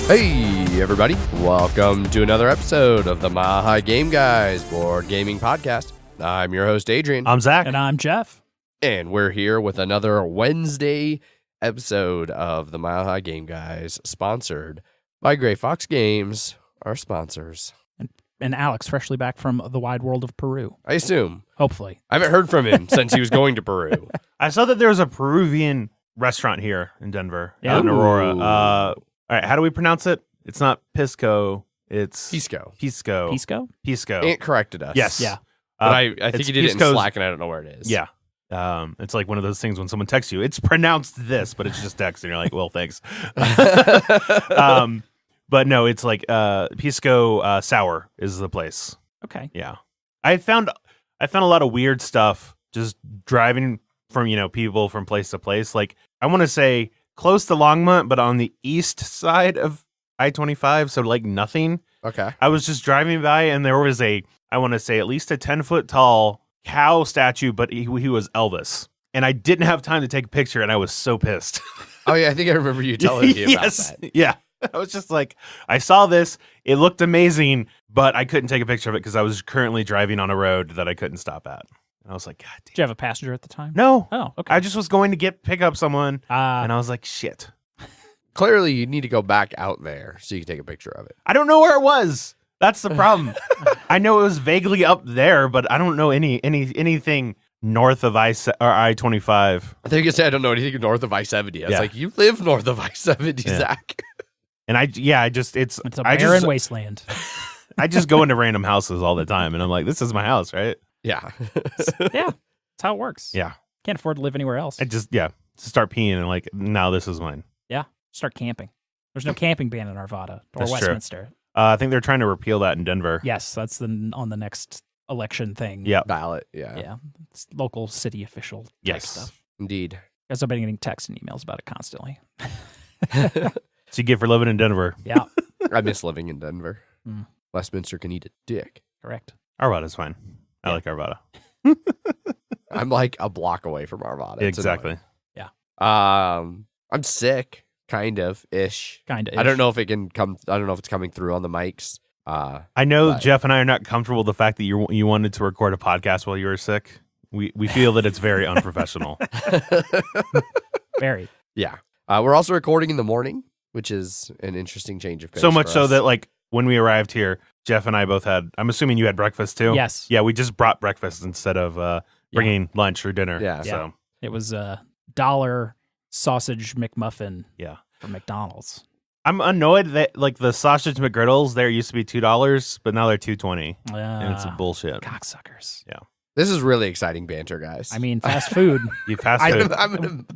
Hey everybody, welcome to another episode of the Mile High Game Guys board gaming podcast. I'm your host Adrian. I'm Zach. And I'm Jeff. And we're here with another Wednesday episode of the Mile High Game Guys, sponsored by Gray Fox Games, our sponsors. And Alex, freshly back from the wide world of Peru. I assume. Hopefully. I haven't heard from him since he was going to Peru. I saw that there was a Peruvian restaurant here in Denver, Yeah. out in Aurora. Ooh. All right, how do we pronounce it? It's not Pisco. It's Pisco. Pisco. Pisco? Pisco. Aunt corrected us. Yes. Yeah. But I think it's he did it in Pisco's- Slack and I don't know where it is. Yeah. It's like one of those things when someone texts you, it's pronounced this, but it's just text, and you're like, well, thanks. But no, it's like Pisco Sour is the place. Okay. Yeah. I found a lot of weird stuff just driving from, people from place to place. Like, I want to say close to Longmont, but on the east side of I-25, so like nothing. Okay. I was just driving by and there was I want to say at least a 10-foot tall cow statue, but he was Elvis. And I didn't have time to take a picture and I was so pissed. Oh yeah, I think I remember you telling me about that. Yeah. I was just like, I saw this. It looked amazing, but I couldn't take a picture of it because I was currently driving on a road that I couldn't stop at. And I was like, God damn. Did you have a passenger at the time? No. Oh, okay. I just was going to pick up someone, and Uh, I was like, shit. Clearly, you need to go back out there so you can take a picture of it. I don't know where it was. That's the problem. I know it was vaguely up there, but I don't know anything north of I-25. I think you said I don't know anything north of I-70. I was Yeah. like, you live north of I-70, Yeah. Zach. And it's it's a barren wasteland. I just go into random houses all the time, and I'm like, this is my house, right? Yeah. Yeah. That's how it works. Yeah. Can't afford to live anywhere else. I just start peeing, and like, now this is mine. Start camping. There's no camping ban in Arvada or That's true. Westminster. I think they're trying to repeal that in Denver. Yes, that's on the next election thing. Yeah. Ballot. Yeah. Yeah. It's local city official type Yes. stuff. Indeed. Guess I've been getting texts and emails about it constantly. So you get for living in Denver. Yeah. I miss living in Denver. Mm. Westminster can eat a dick. Correct. Arvada's fine. I Yeah. like Arvada. I'm like a block away from Arvada. It's Exactly. annoying. I'm sick. Kind of ish. Kind of. I don't know if it can come. I don't know if it's coming through on the mics. I know But- Jeff and I are not comfortable with the fact that you wanted to record a podcast while you were sick. We feel that it's very unprofessional. Very. Yeah. We're also recording in the morning, which is an interesting change of pace. So much for so us. that like when we arrived here, Jeff and I both had. I'm assuming you had breakfast too. Yes. Yeah, we just brought breakfast instead of bringing lunch or dinner. Yeah. So It was a $1 sausage McMuffin yeah. from McDonald's. I'm annoyed that like the sausage McGriddles there used to be $2, but now they're $2.20, and it's bullshit. Cocksuckers. This is really exciting banter, guys. I mean, fast food. You fast food.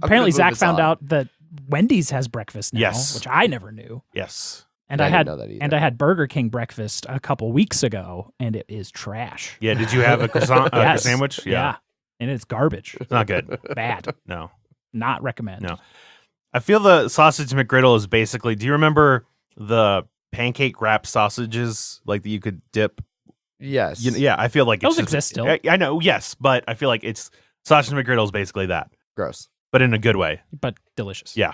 Apparently, Zach found out that Wendy's has breakfast now, Yes. which I never knew. Yes. And I I didn't had know that either. and I had Burger King breakfast a couple weeks ago, and it is trash. Yeah. Did you have a croissant Yes. sandwich? Yeah. And it's garbage. It's not good. Bad. No. Not recommend. No. I feel the sausage McGriddle is basically. Do you remember the pancake wrap sausages like that you could dip? Yes. Yeah, I feel like Those it's just- exist still. I know, yes, but I feel like it's sausage McGriddle is basically that, Gross. but in a good way. But delicious. Yeah,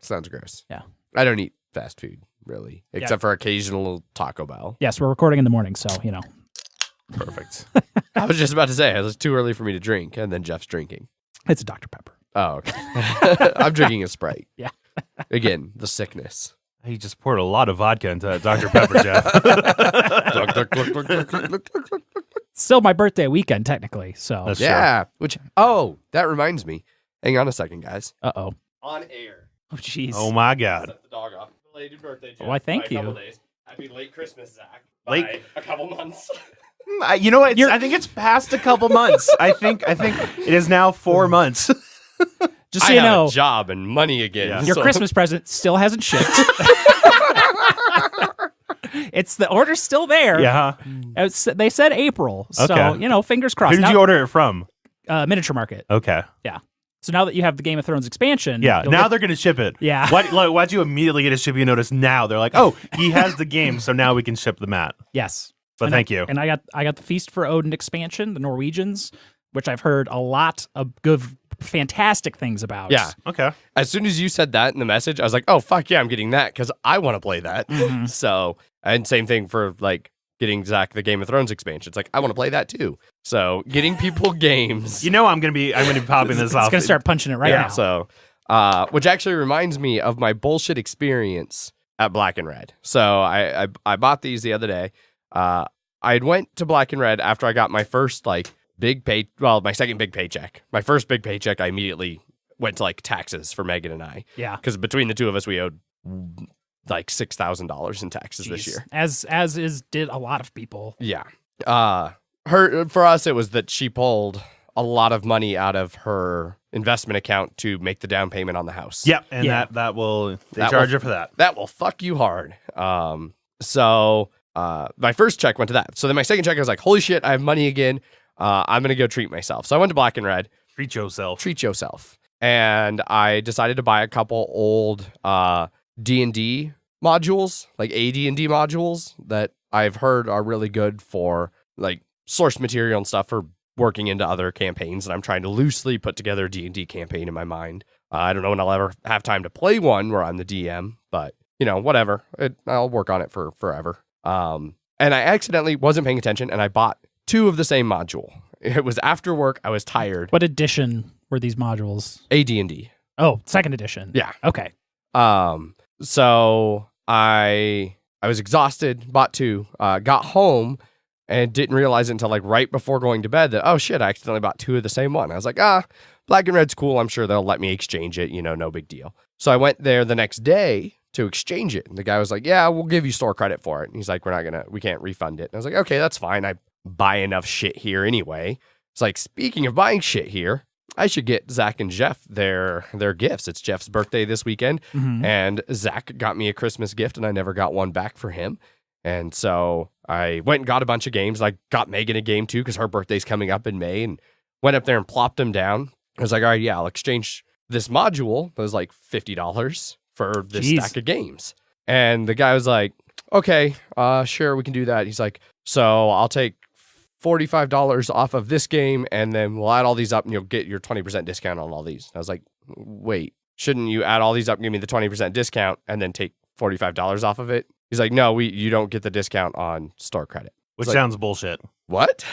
Sounds gross. Yeah. I don't eat fast food really, except for occasional Taco Bell. Yes, we're recording in the morning, so perfect. I was just about to say it was too early for me to drink, and then Jeff's drinking. it's a Dr. Pepper. Oh, okay. I'm drinking a Sprite. Yeah. Again, the sickness. He just poured a lot of vodka into that Dr. Pepper, Jeff. Still my birthday weekend, technically. So, That's Yeah. Which, that reminds me. Hang on a second, guys. uh-oh. On air. Oh, jeez. Oh my God. Set the dog off. Belated birthday, Jeff. Why, thank by a couple you. days. Happy late Christmas, Zach. Late- By a couple months. You know what? I think it's past a couple months. I think it is now 4 months. Just so I you have know, a job and money again. Yeah. your so- Christmas present still hasn't shipped. It's the order's still there. Yeah. They said April, so Okay. fingers Who crossed. did Now, you order it from? Miniature Market. Okay. So now that you have the Game of Thrones expansion, Yeah. you'll Now get- they're going to ship it. Yeah. Why'd you immediately get a shipping notice now? They're like, oh, he has the game, so now we can ship the mat. yes. But And thank you. And I got the Feast for Odin expansion, the Norwegians, which I've heard a lot of good fantastic things about. Yeah. Okay. As soon as you said that in the message, I was like, oh, fuck yeah, I'm getting that because I want to play that. Mhm. So, and same thing for like getting Zach the Game of Thrones expansion. It's like, I want to play that too. So getting people games. You know I'm gonna be popping this It's off. going to start punching it right now. So, which actually reminds me of my bullshit experience at Black and Red. So I bought these the other day. I went to Black and Red after I got my first like my second big paycheck. My first big paycheck, I immediately went to like taxes for Megan and I. Yeah. Because between the two of us, we owed like $6,000 in taxes this Jeez. year. As did a lot of people. Yeah. For us, it was that she pulled a lot of money out of her investment account to make the down payment on the house. Yep, and Yeah. they That charge will- her for that. That will fuck you hard. So my first check went to that. So then my second check, I was like, holy shit, I have money again. I'm going to go treat myself. So I went to Black and Red. Treat yourself. Treat yourself. And I decided to buy a couple old D&D modules, like AD&D modules that I've heard are really good for like source material and stuff for working into other campaigns. And I'm trying to loosely put together a D&D campaign in my mind. I don't know when I'll ever have time to play one where I'm the DM, but whatever. I'll work on it for forever. And I accidentally wasn't paying attention and I bought 2 of the same module. It was after work. I was tired. What edition were these modules? AD&D. Oh, second edition. Yeah. Okay. So I was exhausted, bought 2, got home and didn't realize it until like right before going to bed that, oh shit, I accidentally bought 2 of the same one. I was like, Black and Red's cool. I'm sure they'll let me exchange it, no big deal. So I went there the next day to exchange it. And the guy was like, yeah, we'll give you store credit for it. And he's like, we can't refund it. And I was like, okay, that's fine. I buy enough shit here anyway. It's like, speaking of buying shit here, I should get Zach and Jeff their gifts. It's Jeff's birthday this weekend, Mhm. and Zach got me a Christmas gift, and I never got one back for him. And so I went and got a bunch of games. I got Megan a game too, because her birthday's coming up in May, and went up there and plopped them down. I was like, all right, yeah, I'll exchange this module that was like $50 for this Jeez. stack of games. And the guy was like, okay, sure, we can do that. He's like, so I'll take $45 off of this game, and then we'll add all these up, and you'll get your 20% discount on all these. And I was like, wait, shouldn't you add all these up and give me the 20% discount and then take $45 off of it? He's like, no, you don't get the discount on store credit. Which Like- sounds bullshit. What?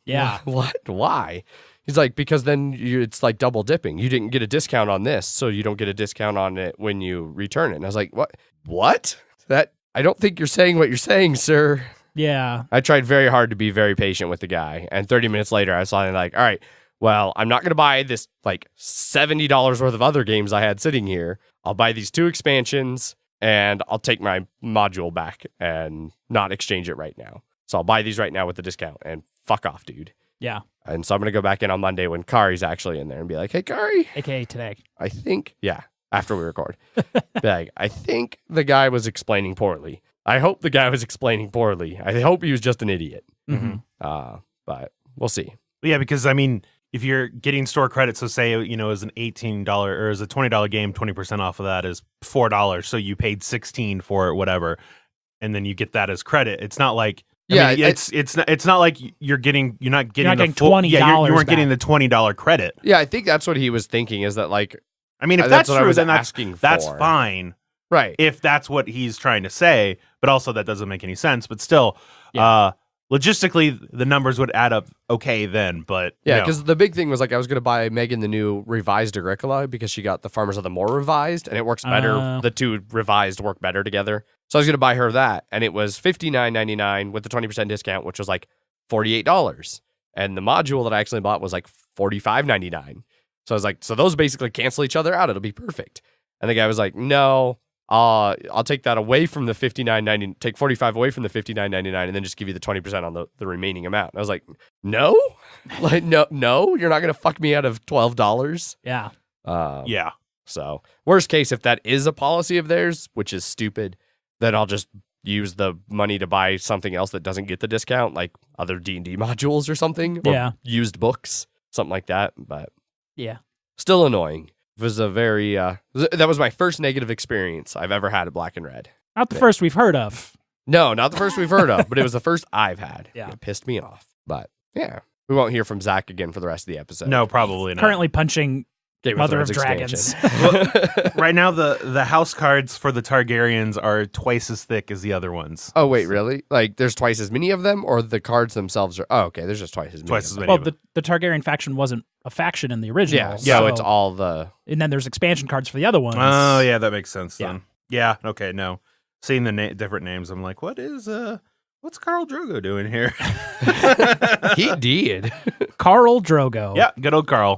Yeah. What? Why? He's like, because then it's like double dipping. You didn't get a discount on this, so you don't get a discount on it when you return it. And I was like, what? I don't think you're saying what you're saying, sir. Yeah. I tried very hard to be very patient with the guy. And 30 minutes later, I was finally like, all right, well, I'm not going to buy this like $70 worth of other games I had sitting here. I'll buy these 2 expansions and I'll take my module back and not exchange it right now. So I'll buy these right now with the discount and fuck off, dude. Yeah. And so I'm going to go back in on Monday when Kari's actually in there and be like, hey, Kari, AKA today. I think, after we record. Be like, I think the guy was explaining poorly. I hope the guy was explaining poorly. I hope he was just an idiot. Mhm. But we'll see. Yeah, because I mean, if you're getting store credit, so say as an $18 or as a $20 game, 20% off of that is $4. So you paid $16 for it, whatever, and then you get that as credit. It's not like it's not like you're not getting the full, $20 you weren't back. getting the $20 credit. Yeah, I think that's what he was thinking is that like, I mean, if that's that's what I true, was then asking that's for. fine. right. If that's what he's trying to say, but also that doesn't make any sense. But still, logistically, the numbers would add up okay then. But Yeah, no. because the big thing was like I was going to buy Megan the new revised Agricola because she got the Farmers of the More revised and it works better. The 2 revised work better together. So I was going to buy her that, and it was $59.99 with the 20% discount, which was like $48. And the module that I actually bought was like $45.99. So I was like, so those basically cancel each other out. It'll be perfect. And the guy was like, no, I'll take that away from the $59.90, take $45 away from the $59.99, and then just give you the 20% on the remaining amount. And I was like, no, like no, you're not gonna fuck me out of $12. Yeah. yeah, So worst case, if that is a policy of theirs, which is stupid, then I'll just use the money to buy something else that doesn't get the discount, like other D&D modules or something, or Yeah. used books, something like that. But Yeah. still annoying. It was a very that was my first negative experience I've ever had at Black and Red. Not the first we've heard of. No, not the first we've heard of, but it was the first I've had. Yeah. It pissed me off. But yeah, we won't hear from Zach again for the rest of the episode. no, probably not. Currently punching Game Mother Thrones of Dragons. expansion. Right now, the house cards for the Targaryens are twice as thick as the other ones. Oh, wait, really? Like, there's twice as many of them, or the cards themselves are... Oh, okay, there's just twice as many. Twice as many. Well, the Targaryen faction wasn't a faction in the original. Yeah, so so it's all the... And then there's expansion cards for the other ones. Oh, yeah, that makes sense Yeah. then. Yeah, okay, no. Seeing the different names, I'm like, what's Khal Drogo doing here? He did. Khal Drogo. Yeah, good old Carl.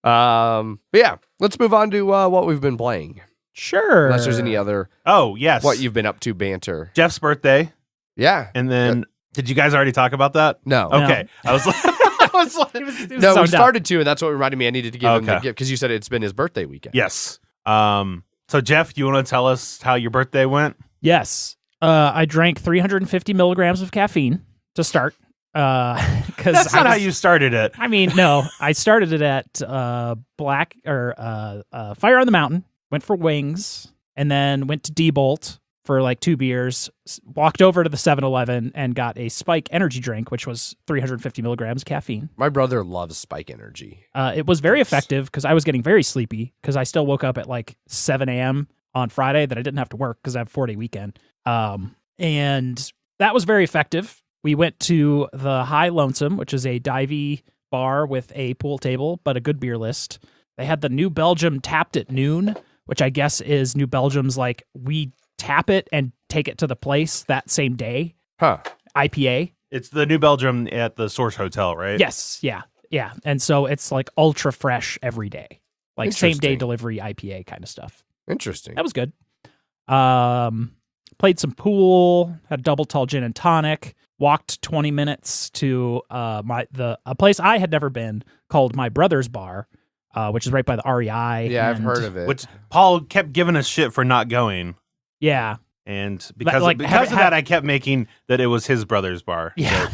But yeah, let's move on to what we've been playing. Sure. Unless there's any other... Oh, yes. What you've been up to banter. Jeff's birthday. Yeah. And then, did you guys already talk about that? No. Okay. I was like, It was No, we zoned out. started to, and that's what reminded me I needed to give him the Okay. gift, because you said it's been his birthday weekend. yes. So, Jeff, you want to tell us how your birthday went? Yes. I drank 350 milligrams of caffeine to start. That's not how you started it. I mean, no, I started it at Fire on the Mountain, went for wings, and then went to D-Bolt for like 2 beers, walked over to the 7-Eleven and got a Spike energy drink, which was 350 milligrams caffeine. My brother loves Spike Energy. It was very effective because I was getting very sleepy because I still woke up at like 7 a.m. on Friday that I didn't have to work because I have a 4-day weekend. And that was very effective. We went to the High Lonesome, which is a divey bar with a pool table, but a good beer list. They had the New Belgium Tapped at Noon, which I guess is New Belgium's like, we tap it and take it to the place that same day. Huh. IPA. It's the New Belgium at the Source Hotel, right? Yes. Yeah. Yeah. And so it's like ultra fresh every day, like same day Interesting. delivery IPA kind of stuff. Interesting. That was good. Played some pool, had a double tall gin and tonic, walked 20 minutes to a place I had never been called My Brother's Bar, which is right by the REI. Yeah, I've and- heard of it. Which Paul kept giving us shit for not going. Yeah. And because, Like, because of that, I kept making that it was his brother's bar. Yeah.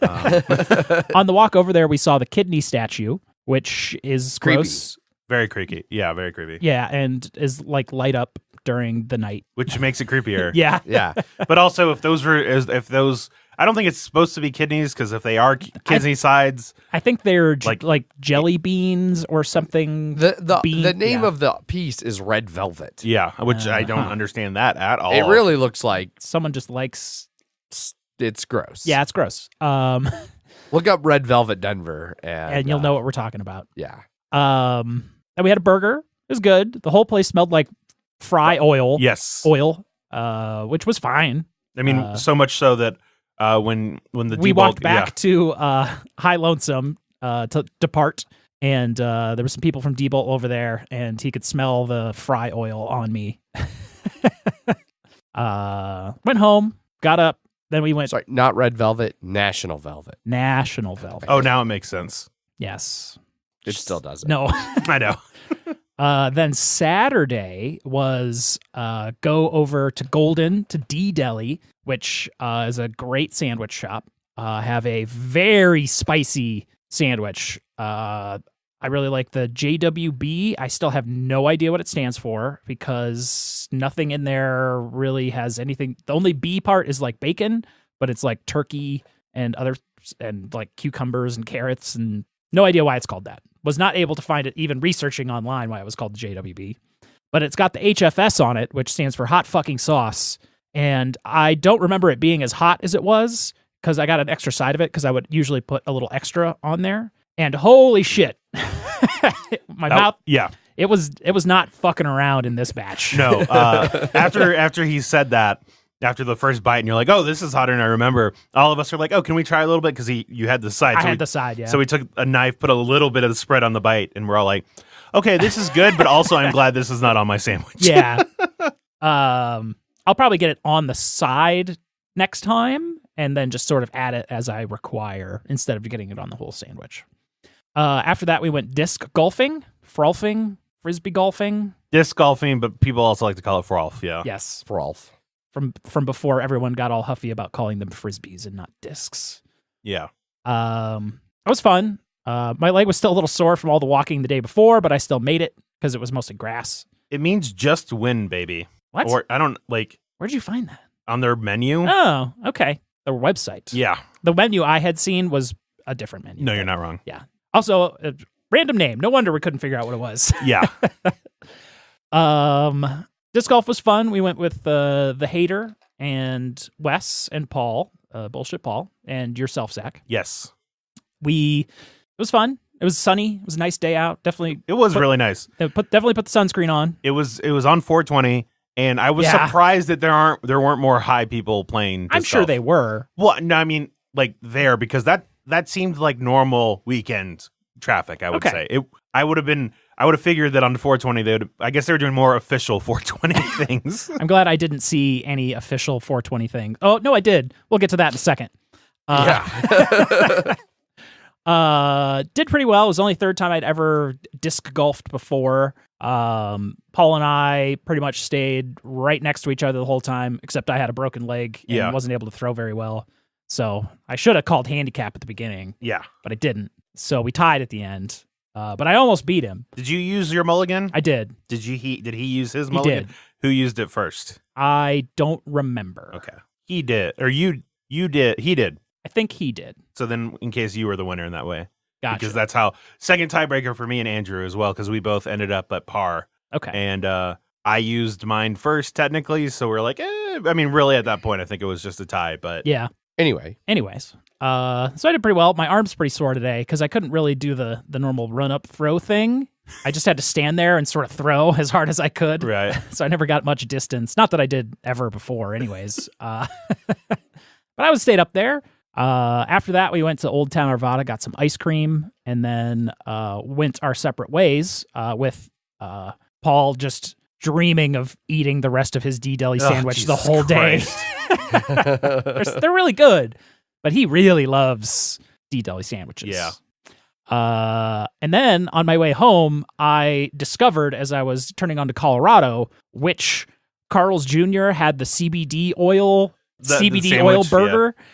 So, On the walk over there, we saw the kidney statue, which is Creepy. gross. very creepy. Yeah, very creepy. Yeah, and is like light up during the night. Which makes it creepier. Yeah. Yeah. But also, if those, I don't think it's supposed to be kidneys, because if they are kidney sides, I think they're Like- like jelly beans or something. The Bean- name yeah. of the piece is Red Velvet. yeah, which I don't understand that at all. It really looks like Someone just likes. it's gross. Yeah, it's gross. Look up Red Velvet Denver And you'll know what we're talking about. Yeah. And we had a burger. It was good. The whole place smelled like fry oil. Yes. Oil, which was fine. I mean, so much so that when the We debulk- walked back to High Lonesome to depart, and there were some people from D-Bolt over there, and he could smell the fry oil on me. Went home, got up, then we went Sorry, not Red Velvet, National Velvet. National Velvet. Oh, now it makes sense. Yes. It still doesn't. No. I know. Then Saturday was go over to Golden to D Deli, which is a great sandwich shop. Have a very spicy sandwich. I really like the JWB. I still have no idea what it stands for because nothing in there really has anything. The only B part is like bacon, but it's like turkey and like cucumbers and carrots, and no idea why it's called that. Was not able to find it even researching online why it was called the JWB. But it's got the HFS on it, which stands for hot fucking sauce. And I don't remember it being as hot as it was because I got an extra side of it because I would usually put a little extra on there. And holy shit. My mouth, Yeah. it was not fucking around in this batch. No. After he said that, after the first bite, and you're like, "Oh, this is hotter," and I remember all of us are like, "Oh, can we try a little bit?" Because you had the side. I So had we- the side, yeah. So we took a knife, put a little bit of the spread on the bite, and we're all like, "Okay, this is good," but also I'm glad this is not on my sandwich. Yeah. I'll probably get it on the side next time and then just sort of add it as I require instead of getting it on the whole sandwich. After that, we went disc golfing, frolfing, frisbee golfing. Disc golfing, but people also like to call it frolf. Yeah. Yes. Rolf. From before everyone got all huffy about calling them frisbees and not discs. Yeah. It was fun. My leg was still a little sore from all the walking the day before, but I still made it because it was mostly grass. It means just win, baby. What? Or I don't like Where'd you find that? on their menu. Oh, okay. Their website. Yeah. The menu I had seen was a different menu. No, you're not wrong. Also, Random name. No wonder we couldn't figure out what it was. Yeah. Disc golf was fun. We went with the Hater and Wes and Paul, Bullshit Paul, and yourself, Zach. Yes. It was fun. It was sunny. It was a nice day out. Definitely. It was really nice. Definitely put the sunscreen on. It was on 420, and I was surprised that there weren't more high people playing disc I'm sure golf. they were. Well, no, I mean like there, because that seemed like normal weekend traffic, I would say. I would have figured that on the 420 I guess they were doing more official 420 things. I'm glad I didn't see any official 420 thing. Oh, no, I did. We'll get to that in a second. Did pretty well. It was the only third time I'd ever disc golfed before. Paul and I pretty much stayed right next to each other the whole time, except I had a broken leg and wasn't able to throw very well. So I should have called handicap at the beginning. Yeah. But I didn't. So we tied at the end. But I almost beat him. Did you use your mulligan? I did. Did he use his mulligan? Did. Who used it first? I don't remember. Okay. He did. Or you did. He did. I think he did. So then in case you were the winner in that way. Gotcha. Because that's how second tiebreaker for me and Andrew as well, because we both ended up at par. Okay. And I used mine first technically, so we're like, I mean, really at that point I think it was just a tie, but yeah. Anyways, so I did pretty well. My arm's pretty sore today because I couldn't really do the normal run up throw thing. I just had to stand there and sort of throw as hard as I could. Right. So I never got much distance. Not that I did ever before, anyways. But I was stayed up there. After that, we went to Old Town Arvada, got some ice cream, and then went our separate ways with Paul just dreaming of eating the rest of his D-Deli sandwich the whole day. They're really good, but he really loves D-Deli sandwiches. Yeah. And then on my way home, I discovered as I was turning onto Colorado, which Carl's Jr. had the CBD oil sandwich, burger. Yeah.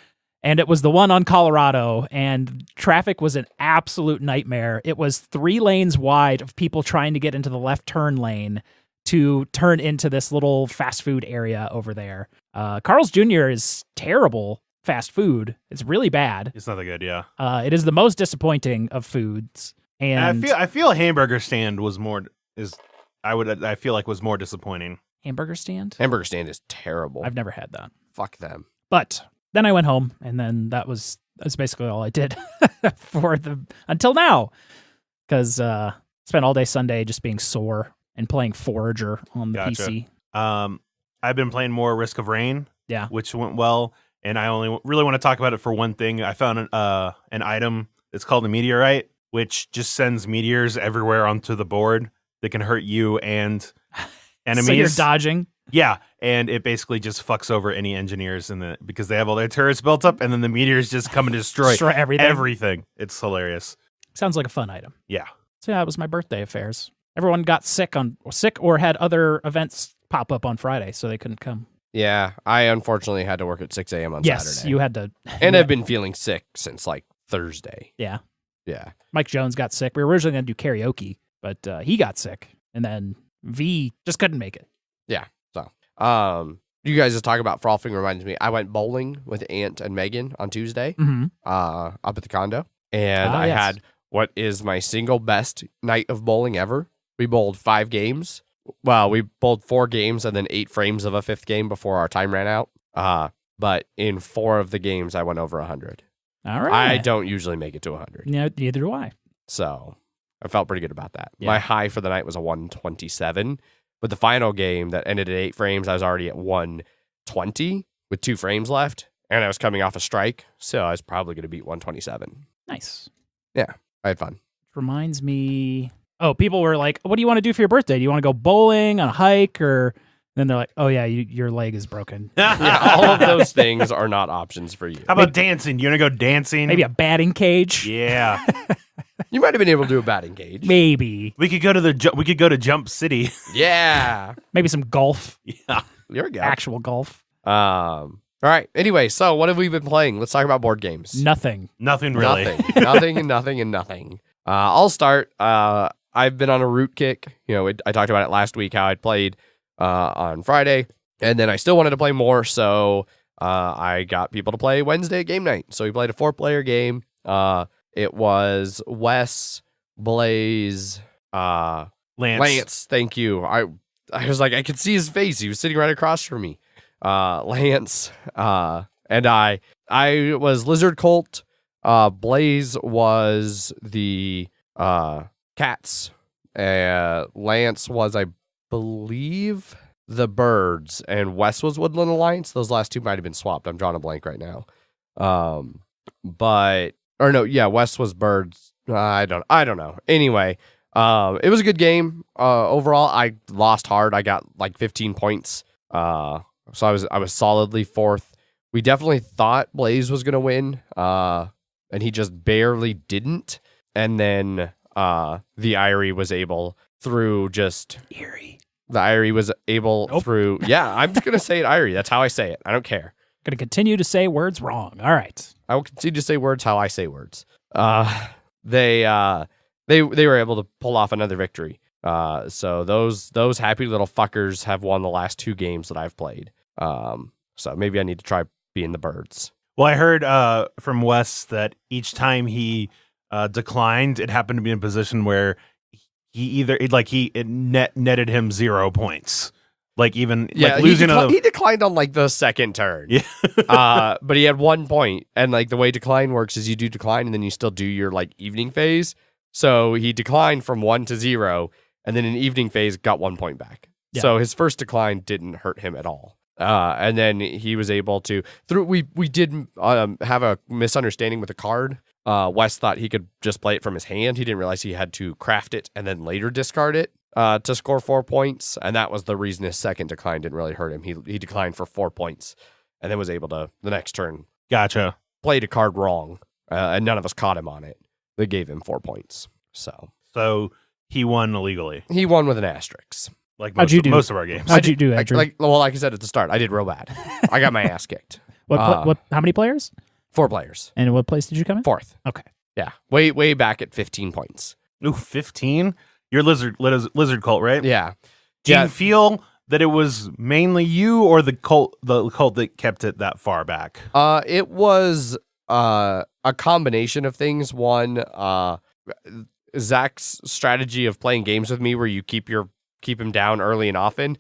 And it was the one on Colorado, and traffic was an absolute nightmare. It was 3 lanes wide of people trying to get into the left turn lane to turn into this little fast food area over there. Carl's Jr. is terrible fast food. It's really bad. It's not that good, yeah. It is the most disappointing of foods. And I feel a hamburger stand was more disappointing. Hamburger stand? Hamburger stand is terrible. I've never had that. Fuck them. But then I went home, and then that's basically all I did until now, because spent all day Sunday just being sore and playing Forager on the PC. I've been playing more Risk of Rain, which went well, and I only really want to talk about it for one thing. I found an item that's called a meteorite, which just sends meteors everywhere onto the board that can hurt you and enemies. So you're dodging. Yeah, and it basically just fucks over any engineers because they have all their turrets built up, and then the meteors just come and destroy everything. It's hilarious. Sounds like a fun item. Yeah. So yeah, it was my birthday affairs. Everyone got sick or had other events pop up on Friday, so they couldn't come. Yeah, I unfortunately had to work at 6 a.m. on Saturday. Yes, you had to. And I've been feeling sick since like Thursday. Yeah. Yeah. Mike Jones got sick. We were originally going to do karaoke, but he got sick, and then V just couldn't make it. Yeah. You guys just talk about frothing reminds me. I went bowling with Aunt and Megan on Tuesday, up at the condo, and I had what is my single best night of bowling ever. We bowled 5 games. Well, we bowled 4 games and then 8 frames of a 5th game before our time ran out. But in 4 of the games, I went over 100. All right. I don't usually make it to 100. No, neither do I. So I felt pretty good about that. Yeah. My high for the night was a 127. But the final game that ended at 8 frames, I was already at 120 with 2 frames left, and I was coming off a strike, so I was probably going to beat 127. Nice. Yeah, I had fun. Reminds me. Oh, people were like, "What do you want to do for your birthday? Do you want to go bowling, on a hike, or?" Then they're like, "Oh yeah, your leg is broken." Yeah, all of those things are not options for you. How about dancing? Do you want to go dancing? Maybe a batting cage. Yeah. You might have been able to do a batting cage. Maybe we could go to Jump City. Yeah. Maybe some golf. Yeah. There we go. Actual golf. All right. Anyway, so what have we been playing? Let's talk about board games. Nothing really. Nothing. I'll start. I've been on a root kick. I talked about it last week how I'd played on Friday, and then I still wanted to play more, so I got people to play Wednesday game night. So we played a 4-player game. It was Wes, Blaze, Lance, thank you. I was like, I could see his face. He was sitting right across from me. Lance, and I was Lizard Colt. Blaze was the cats. Lance was, I believe, the birds, and Wes was Woodland Alliance. Those last two might have been swapped. I'm drawing a blank right now. Wes was birds. I don't know. Anyway, it was a good game. Overall, I lost hard. I got like 15 points. So I was solidly fourth. We definitely thought Blaze was gonna win. And he just barely didn't. And then the Irie was able through just Eerie. The Irie was able through. Yeah, I'm just gonna say it Irie. That's how I say it. I don't care. Gonna continue to say words wrong. All right. I will continue to say words how I say words. They were able to pull off another victory. So those happy little fuckers have won the last two games that I've played. So maybe I need to try being the birds. Well, I heard from Wes that each time he declined, it happened to be in a position where it netted him 0 points. Like even losing he declined on like the second turn. Yeah. But he had 1 point, and like the way decline works is you do decline and then you still do your like evening phase. So he declined from 1 to 0, and then in evening phase got 1 point back. Yeah. So his first decline didn't hurt him at all. And then he was able to we did have a misunderstanding with a card. Wes thought he could just play it from his hand. He didn't realize he had to craft it and then later discard it to score 4 points. And that was the reason his second decline didn't really hurt him. He declined for 4 points and then was able to the next turn. Gotcha. Played a card wrong, and none of us caught him on it. They gave him 4 points. So he won illegally. He won with an asterisk. Like most of our games. How'd you do, Adrian? Like I said at the start, I did real bad. I got my ass kicked. What? How many players? 4 players. And what place did you come in? 4th. Okay. Yeah, way back at 15 points. Ooh, 15? You're lizard cult, right? Yeah. Do you feel that it was mainly you or the cult that kept it that far back? It was a combination of things. One, Zach's strategy of playing games with me where you keep him down early and often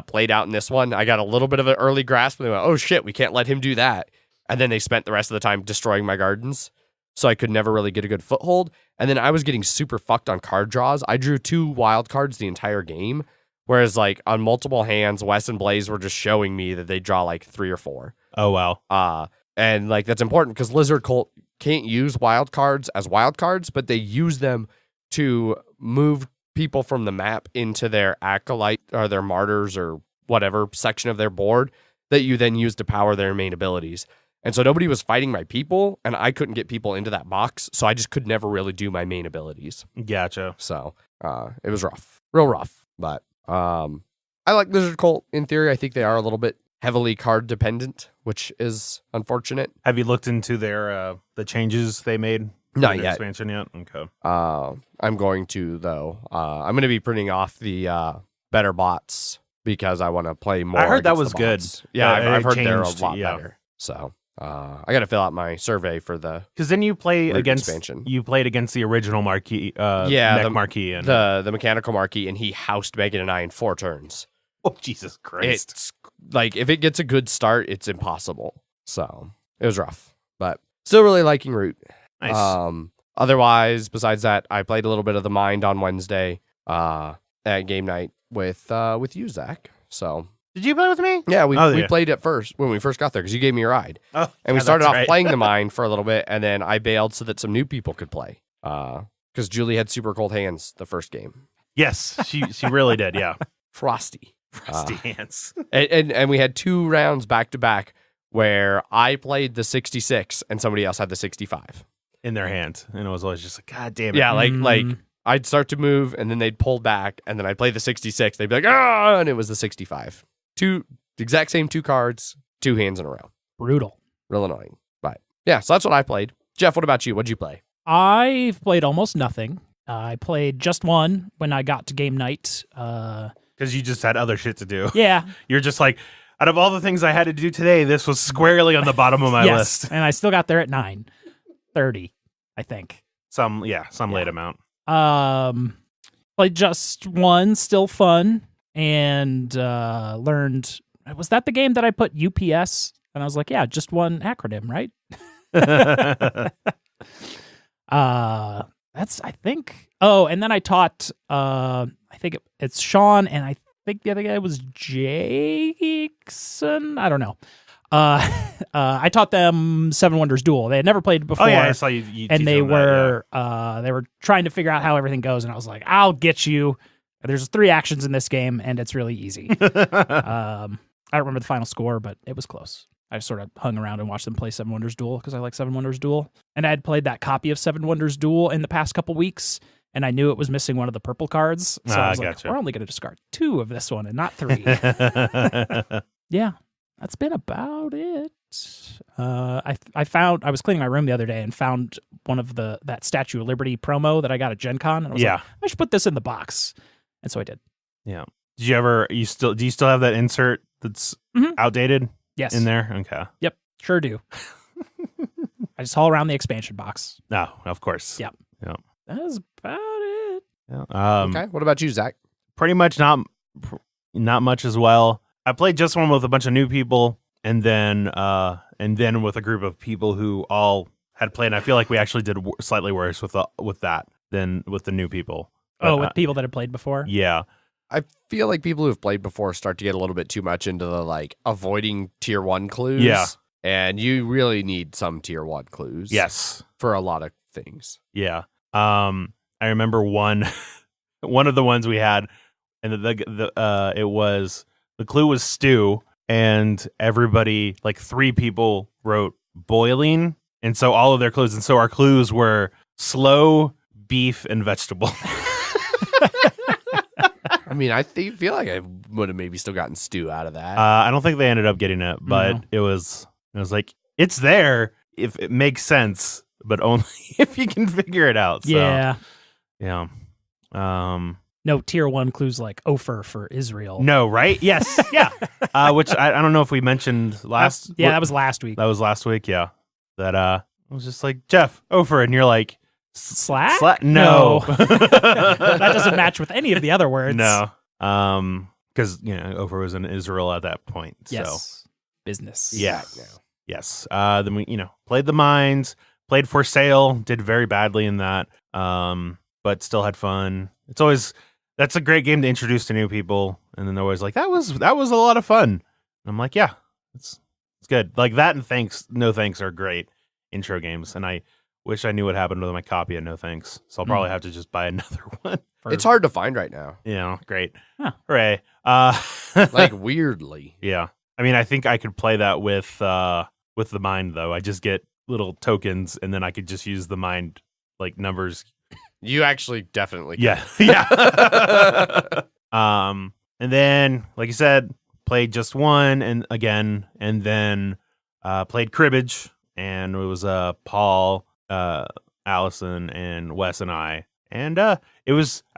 played out in this one. I got a little bit of an early grasp and they went, oh shit, we can't let him do that. And then they spent the rest of the time destroying my gardens. So I could never really get a good foothold. And then I was getting super fucked on card draws. I drew 2 wild cards the entire game. Whereas like on multiple hands, Wes and Blaze were just showing me that they draw like 3 or 4. Oh, wow. And like that's important because Lizard Cult can't use wild cards as wild cards, but they use them to move people from the map into their acolyte or their martyrs or whatever section of their board that you then use to power their main abilities. And so nobody was fighting my people, and I couldn't get people into that box, so I just could never really do my main abilities. Gotcha. So it was rough. Real rough. But I like Lizard Cult in theory. I think they are a little bit heavily card dependent, which is unfortunate. Have you looked into their the changes they made? Not yet. Expansion yet? Okay. I'm going to, though. I'm going to be printing off the better bots because I want to play more. I heard that was good. Yeah, I've heard they're a lot better. So I got to fill out my survey for the because then you play against expansion. You played against the original Marquis, the Marquis, and the mechanical Marquis, and he housed Megan and I in 4 turns. Oh Jesus Christ! It's like if it gets a good start, it's impossible. So it was rough, but still really liking Root. Nice. Otherwise, besides that, I played a little bit of the Mind on Wednesday at game night with you, Zach. So. Did you play with me? Yeah, we played at first when we first got there because you gave me a ride. Oh, and we started off playing the Mind for a little bit, and then I bailed so that some new people could play. Because Julie had super cold hands the first game. Yes, she really did. Yeah, frosty hands. and we had 2 rounds back to back where I played the 66 and somebody else had the 65 in their hand, and it was always just like, God damn it. Yeah, like I'd start to move, and then they'd pull back, and then I'd play the 66. They'd be like, ah, and it was the 65. The exact same 2 cards, 2 hands in a row. Brutal. Real annoying. But yeah, so that's what I played. Jeff, what about you? What'd you play? I've played almost nothing. I played just 1 when I got to game night. Because you just had other shit to do. Yeah. You're just like, out of all the things I had to do today, this was squarely on the bottom of my list. And I still got there at 9:30, I think. Some late amount. Played just one, still fun, and learned. Was that the game that I put UPS? And I was like, yeah, just one acronym, right? That's, I think. Oh, and then I taught, I think it's Sean, and I think the other guy was Jason. I don't know. I taught them Seven Wonders Duel. They had never played before. Oh yeah, I saw you and teach they them were they were trying to figure out how everything goes, and I was like, I'll get you. There's 3 actions in this game, and it's really easy. I don't remember the final score, but it was close. I just sort of hung around and watched them play Seven Wonders Duel because I like Seven Wonders Duel. And I had played that copy of Seven Wonders Duel in the past couple weeks, and I knew it was missing one of the purple cards. So I was like, we're only going to discard 2 of this one and not 3. Yeah, that's been about it. I was cleaning my room the other day and found one of that Statue of Liberty promo that I got at Gen Con. And I was like, I should put this in the box. And so I did. Yeah. Do you still have that insert that's outdated? Yes. In there? Okay. Yep. Sure do. I just haul around the expansion box. No, of course. Yep. Yeah. That is about it. Yeah. Okay. What about you, Zach? Pretty much not much as well. I played just one with a bunch of new people, and then with a group of people who all had played. And I feel like we actually did slightly worse with that than with the new people. But, with people that had played before? Yeah. I feel like people who have played before start to get a little bit too much into the like avoiding tier 1 clues. Yeah. And you really need some tier 1 clues. Yes. For a lot of things. Yeah. I remember one of the ones we had, and it was, the clue was stew, and everybody, like 3 people wrote boiling, and so all of their clues, and so our clues were slow, beef, and vegetable. I mean, I feel like I would have maybe still gotten stew out of that. I don't think they ended up getting it, but it was like, it's there if it makes sense, but only if you can figure it out. So, yeah. Yeah. No tier 1 clues like Ophir for Israel. No, right? Yes. Yeah. Which I don't know if we mentioned last. That was last week. That was last week. Yeah. That I was just like, Jeff, Ophir, and you're like, Slack? No. That doesn't match with any of the other words. No. Because Ophir was in Israel at that point. Yes. So. Business. Yeah. Yes. Then we played the mines, played For Sale, did very badly in that. But still had fun. That's a great game to introduce to new people, and then they're always like, that was a lot of fun. And I'm like, yeah, it's good. Like that and No Thanks are great intro games, and I wish I knew what happened with my copy of No Thanks, so I'll probably have to just buy another one. It's hard to find right now. Great. Huh. Hooray. Like weirdly. Yeah. I mean, I think I could play that with the mind, though. I just get little tokens, and then I could just use the mind, like, numbers. You actually definitely can. Yeah. Yeah. And then, like you said, played just one, and then played cribbage, and it was Paul, Allison, and Wes and I. And I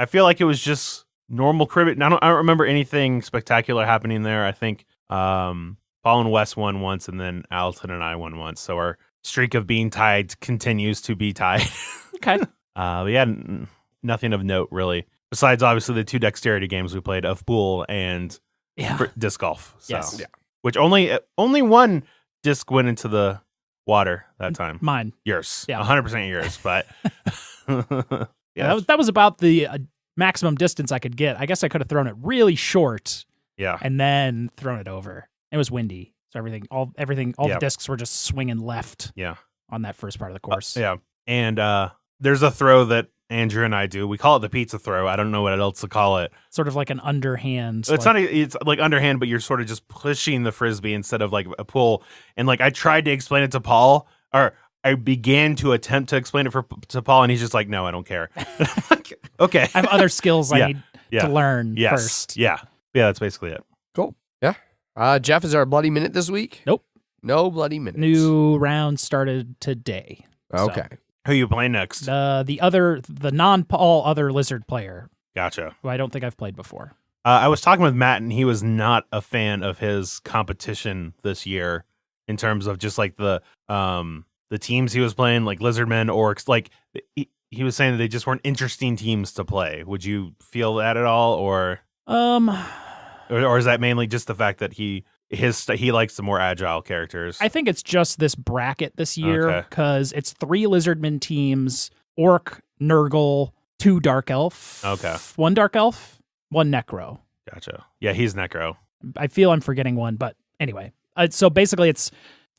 feel like it was just normal cribbage. I don't remember anything spectacular happening there. I think Paul and Wes won once, and then Allison and I won once. So our streak of being tied continues to be tied. Okay. We had nothing of note, really, besides obviously the 2 dexterity games we played of pool and disc golf. So, yes. Yeah. Which only one disc went into the water that time. Mine. Yours. Yeah. 100% yours. But yeah, that was about the maximum distance I could get. I guess I could have thrown it really short. Yeah. And then thrown it over. It was windy, so all the discs were just swinging left. Yeah. On that first part of the course. Yeah. And there's a throw that Andrew and I do. We call it the pizza throw. I don't know what else to call it. Sort of like an underhand. It's like underhand, but you're sort of just pushing the frisbee instead of like a pull. And like I tried to explain it to Paul, or I began to attempt to explain it to Paul, and he's just like, "No, I don't care." Like, okay, I have other skills I need to learn yes. first. Yeah, that's basically it. Cool. Yeah. Jeff, is there a bloody minute this week? Nope. No bloody minutes. New round started today. Okay. So. Who are you playing next? The non-Paul other lizard player. Gotcha. Who I don't think I've played before. I was talking with Matt, and he was not a fan of his competition this year in terms of just like the teams he was playing, like Lizardmen, Orcs. Like he was saying that they just weren't interesting teams to play. Would you feel that at all, or is that mainly just the fact that he likes the more agile characters? I think it's just this bracket this year because it's 3 Lizardmen teams, Orc, Nurgle, 2 Dark Elf, 1 Dark Elf, 1 Necro. Gotcha. Yeah, he's Necro. I feel I'm forgetting one, but anyway. So basically it's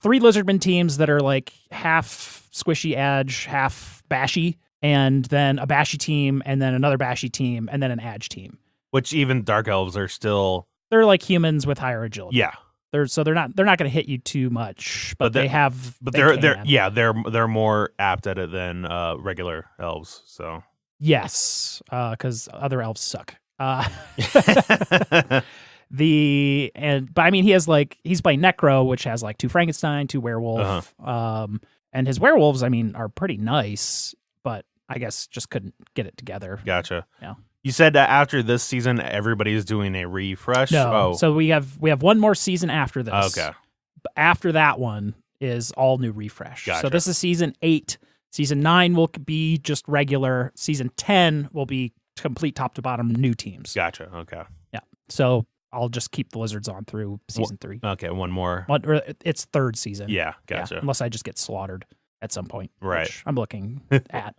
3 Lizardmen teams that are like half squishy edge, half bashy, and then a bashy team, and then another bashy team, and then an edge team. Which even Dark Elves are still... They're like humans with higher agility. Yeah. They're not going to hit you too much, but they have... But they're more apt at it than regular elves, so... Yes, because other elves suck. But I mean, he's playing Necro, which has like 2 Frankenstein, 2 werewolf, and his werewolves, I mean, are pretty nice, but I guess just couldn't get it together. Gotcha. Yeah. You said that after this season, everybody's doing a refresh. No, so we have one more season after this. Okay. But after that one is all new refresh. Gotcha. So this is season 8. Season 9 will be just regular. Season 10 will be complete top to bottom new teams. Gotcha. Okay. Yeah. So I'll just keep the Lizards on through season 3. Okay, one more. It's 3rd season. Yeah, gotcha. Yeah, unless I just get slaughtered at some point. Right. Which I'm looking at.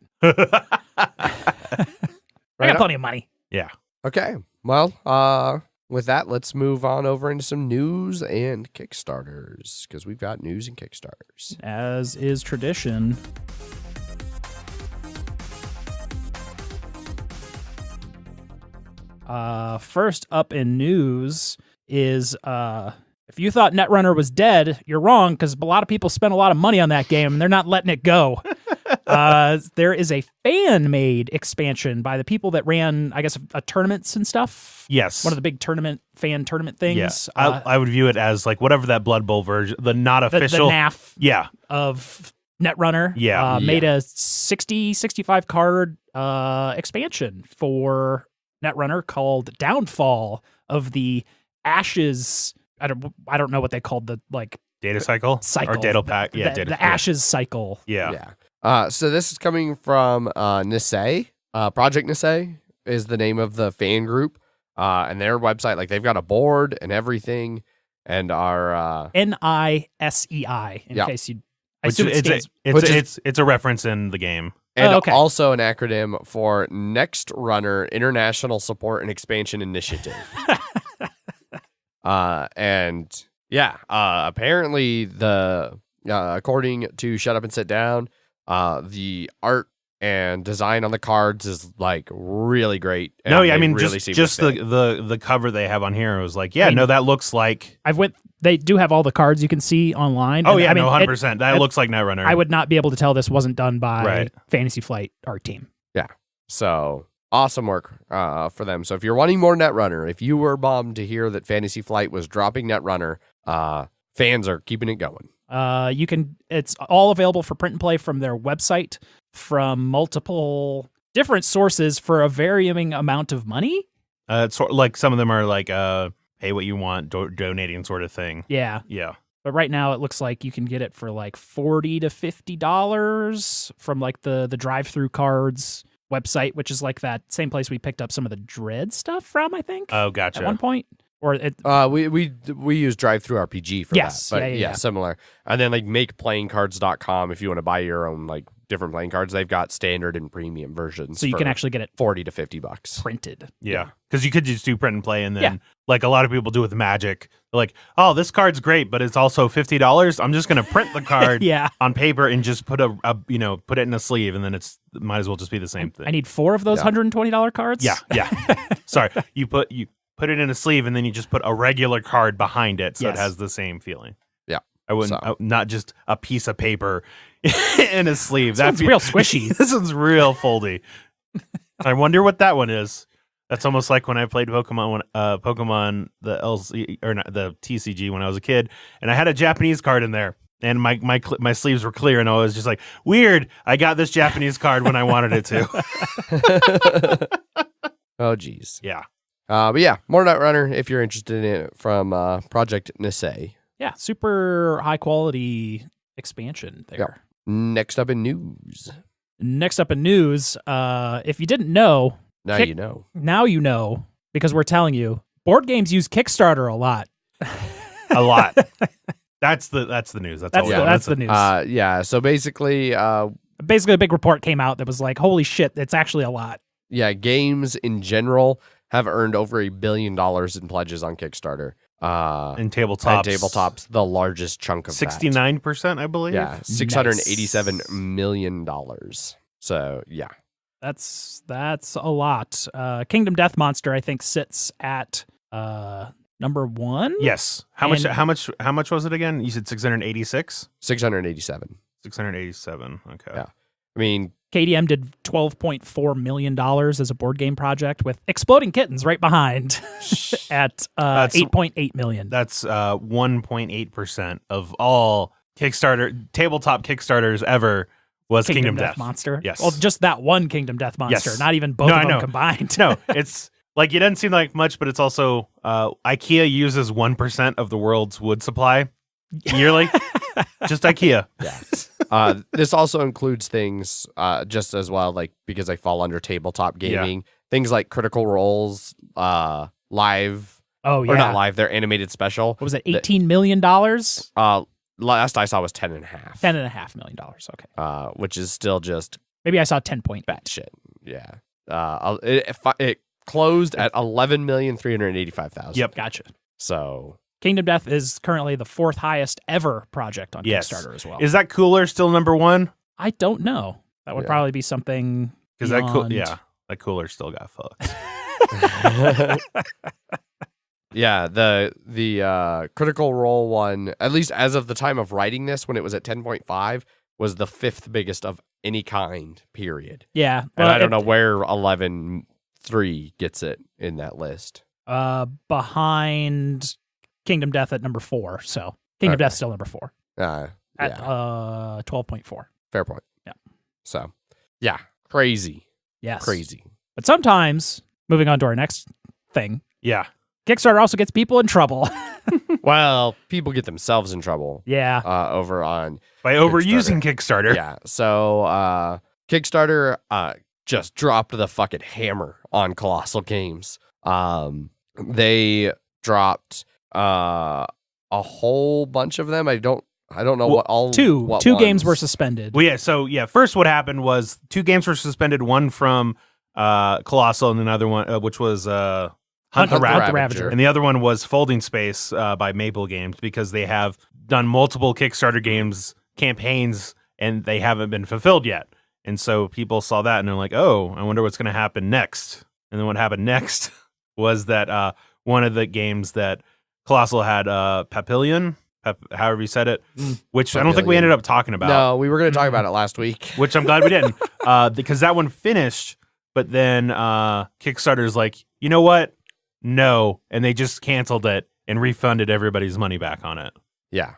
I got plenty of money. Yeah. Okay. Well, with that, let's move on over into some news and Kickstarters, because we've got news and Kickstarters. As is tradition. First up in news is if you thought Netrunner was dead, you're wrong, because a lot of people spent a lot of money on that game and they're not letting it go. There is a fan-made expansion by the people that ran, I guess, tournaments and stuff. Yes. One of the big fan tournament things. Yes. I would view it as like whatever that Blood Bowl version, the not official. The NAF of Netrunner. Yeah. Made a 65 card expansion for Netrunner called Downfall of the Ashes. I don't know what they called the data cycle or data pack. Yeah, the Ashes cycle. Yeah. So this is coming from Nisei. Project Nisei is the name of the fan group, and their website. Like they've got a board and everything, and our NISEI. In case you, I assume it's a reference in the game. And also an acronym for Netrunner International Support and Expansion Initiative. Apparently according to Shut Up and Sit Down, the art and design on the cards is like really great. No, I mean really just the cover they have on here was like, that looks like they do have all the cards you can see online. Oh, 100%. That looks like Netrunner. I would not be able to tell this wasn't done by Fantasy Flight art team. Yeah. So awesome work for them. So if you're wanting more Netrunner, if you were bummed to hear that Fantasy Flight was dropping Netrunner, fans are keeping it going. It's all available for print and play from their website from multiple different sources for a varying amount of money. It's sort of like some of them are like pay what you want, donating sort of thing. Yeah. But right now it looks like you can get it for like $40 to $50 from like the drive-through cards website, which is like that same place we picked up some of the Dread stuff from, I think. Oh, gotcha. At one point. Or we use Drive-Thru-RPG for that. But yeah, similar. And then like makeplayingcards.com if you want to buy your own like different playing cards. They've got standard and premium versions. So you can actually get it $40 to $50 printed. Yeah. Because you could just do print and play, and then like a lot of people do with Magic. They're like, oh, this card's great, but it's also $50. I'm just gonna print the card on paper and just put put it in a sleeve, and then it might as well just be the same thing. I need 4 of those $120 cards. Yeah. Sorry. You put it in a sleeve, and then you just put a regular card behind it, so it has the same feeling. Yeah. I wouldn't, not just a piece of paper in a sleeve. That's real squishy. This one's real foldy. I wonder what that one is. That's almost like when I played Pokemon the LC or not, the TCG when I was a kid, and I had a Japanese card in there, and my sleeves were clear, and I was just like, weird. I got this Japanese card when I wanted it to. Oh, geez. Yeah. But yeah, more Netrunner if you're interested in it from Project Nisei. Yeah, super high quality expansion there. Yep. Next up in news. Next up in news, if you didn't know, Now you know. now you know, because we're telling you, board games use Kickstarter a lot. A lot. That's the news. That's the news. Yeah. So basically, Basically, a big report came out that was like, holy shit, it's actually a lot. yeah, games in general have earned over $1 billion in pledges on Kickstarter. And tabletop's the largest chunk of 69%, I believe. that. Yeah, $687 million. So yeah, That's a lot. Kingdom Death Monster, I think, sits at number 1. Yes. How much was it again? You said 686? 687. 687. Okay. Yeah. I mean, KDM did $12.4 million as a board game project with Exploding Kittens right behind at $8.8 million. That's 1.8% of all tabletop Kickstarters ever was Kingdom Death Monster. Yes. Well, just that one Kingdom Death Monster, Yes. not even both of them combined. No, it's like it doesn't seem like much, but it's also IKEA uses 1% of the world's wood supply yearly. Just IKEA. Yeah. This also includes things just as well, like because they fall under tabletop gaming. Things like Critical Role's live. Oh, yeah. Or not live, their animated special. What was it, $18 million? Last I saw was 10.5. $10.5 million. Okay. Which is still just Maybe I saw 10 point. bad shit. Yeah. It closed at 11,385,000. Yep. Gotcha. So Kingdom Death is currently the 4th highest ever project on Yes. Kickstarter as well. Is that Cooler still number 1? I don't know. That would Yeah. probably be something Because that Cooler still got fucked. yeah, the Critical Role one, at least as of the time of writing this, when it was at 10.5, was the 5th biggest of any kind, period. Yeah. And I don't know where 11.3 gets it in that list. Behind Kingdom Death at number 4. So Kingdom Okay. Death's still number 4 at Yeah, 12.4. fair point. Yeah. So, yeah, crazy. Yes. Crazy. But sometimes, moving on to our next thing, Yeah. Kickstarter also gets people in trouble. Well, people get themselves in trouble Yeah. over on By overusing Kickstarter. Yeah. So Kickstarter just dropped the fucking hammer on Kolossal games. They dropped a whole bunch of them. I don't know what all Two what games ones. were suspended. Well, yeah. So, first what happened was 2 games were suspended, one from Kolossal and another one, which was Hunt the Ravager. And the other one was Folding Space by Maple Games, because they have done multiple Kickstarter games campaigns and they haven't been fulfilled yet. And so people saw that and they're like, oh, I wonder what's going to happen next. And then what happened next was that one of the games that Kolossal had, Papillion, however you said it, which I don't think we ended up talking about. No, we were going to talk about it last week. Which I'm glad we didn't, because that one finished, but then Kickstarter's like, you know what? No, and they just canceled it and refunded everybody's money back on it. Yeah.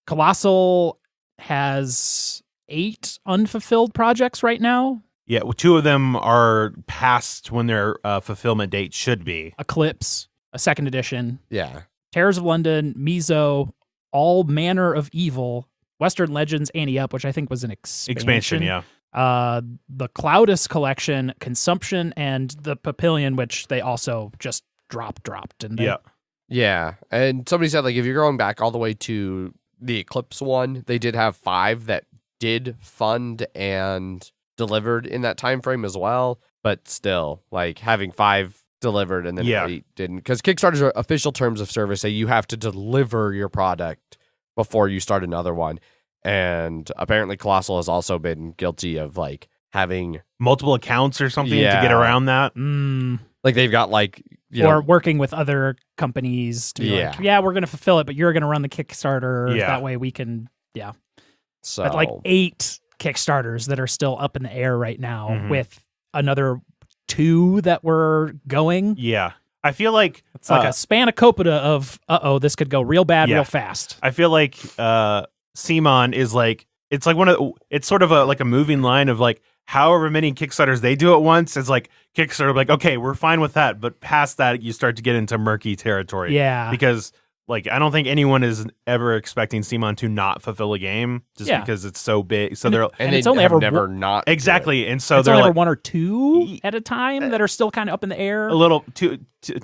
Kolossal has 8 unfulfilled projects right now. Yeah, 2 of them are past when their fulfillment date should be. Eclipse, a 2nd edition. Yeah. Terrors of London, Mizo, All Manner of Evil, Western Legends, Ante Up, which I think was an expansion. Yeah. The Cloudus collection, Consumption, and the Papillion, which they also just dropped, didn't they? Yeah. Yeah. And somebody said, like, if you're going back all the way to the Eclipse one, they did have 5 that did fund and delivered in that time frame as well. But still, like, having 5 delivered and then 8 didn't. Because Kickstarter's official terms of service say you have to deliver your product before you start another one. And apparently Kolossal has also been guilty of, like, having multiple accounts or something to get around that. Like, they've got, like, or working with other companies to be like, we're going to fulfill it, but you're going to run the Kickstarter. Yeah. That way we can, So, but like 8 Kickstarters that are still up in the air right now with another 2 that were going. Yeah. I feel like it's like a spanakopita of, this could go real bad real fast. I feel like Simon is like, it's like it's sort of like a moving line of like however many Kickstarters they do at once. It's like Kickstarter, like, okay, we're fine with that. But past that, you start to get into murky territory. Yeah. Because like I don't think anyone is ever expecting CMON to not fulfill a game just because it's so big. So and it's only ever never not exactly, and so it's they're only like ever one or two at a time that are still kind of up in the air. a little to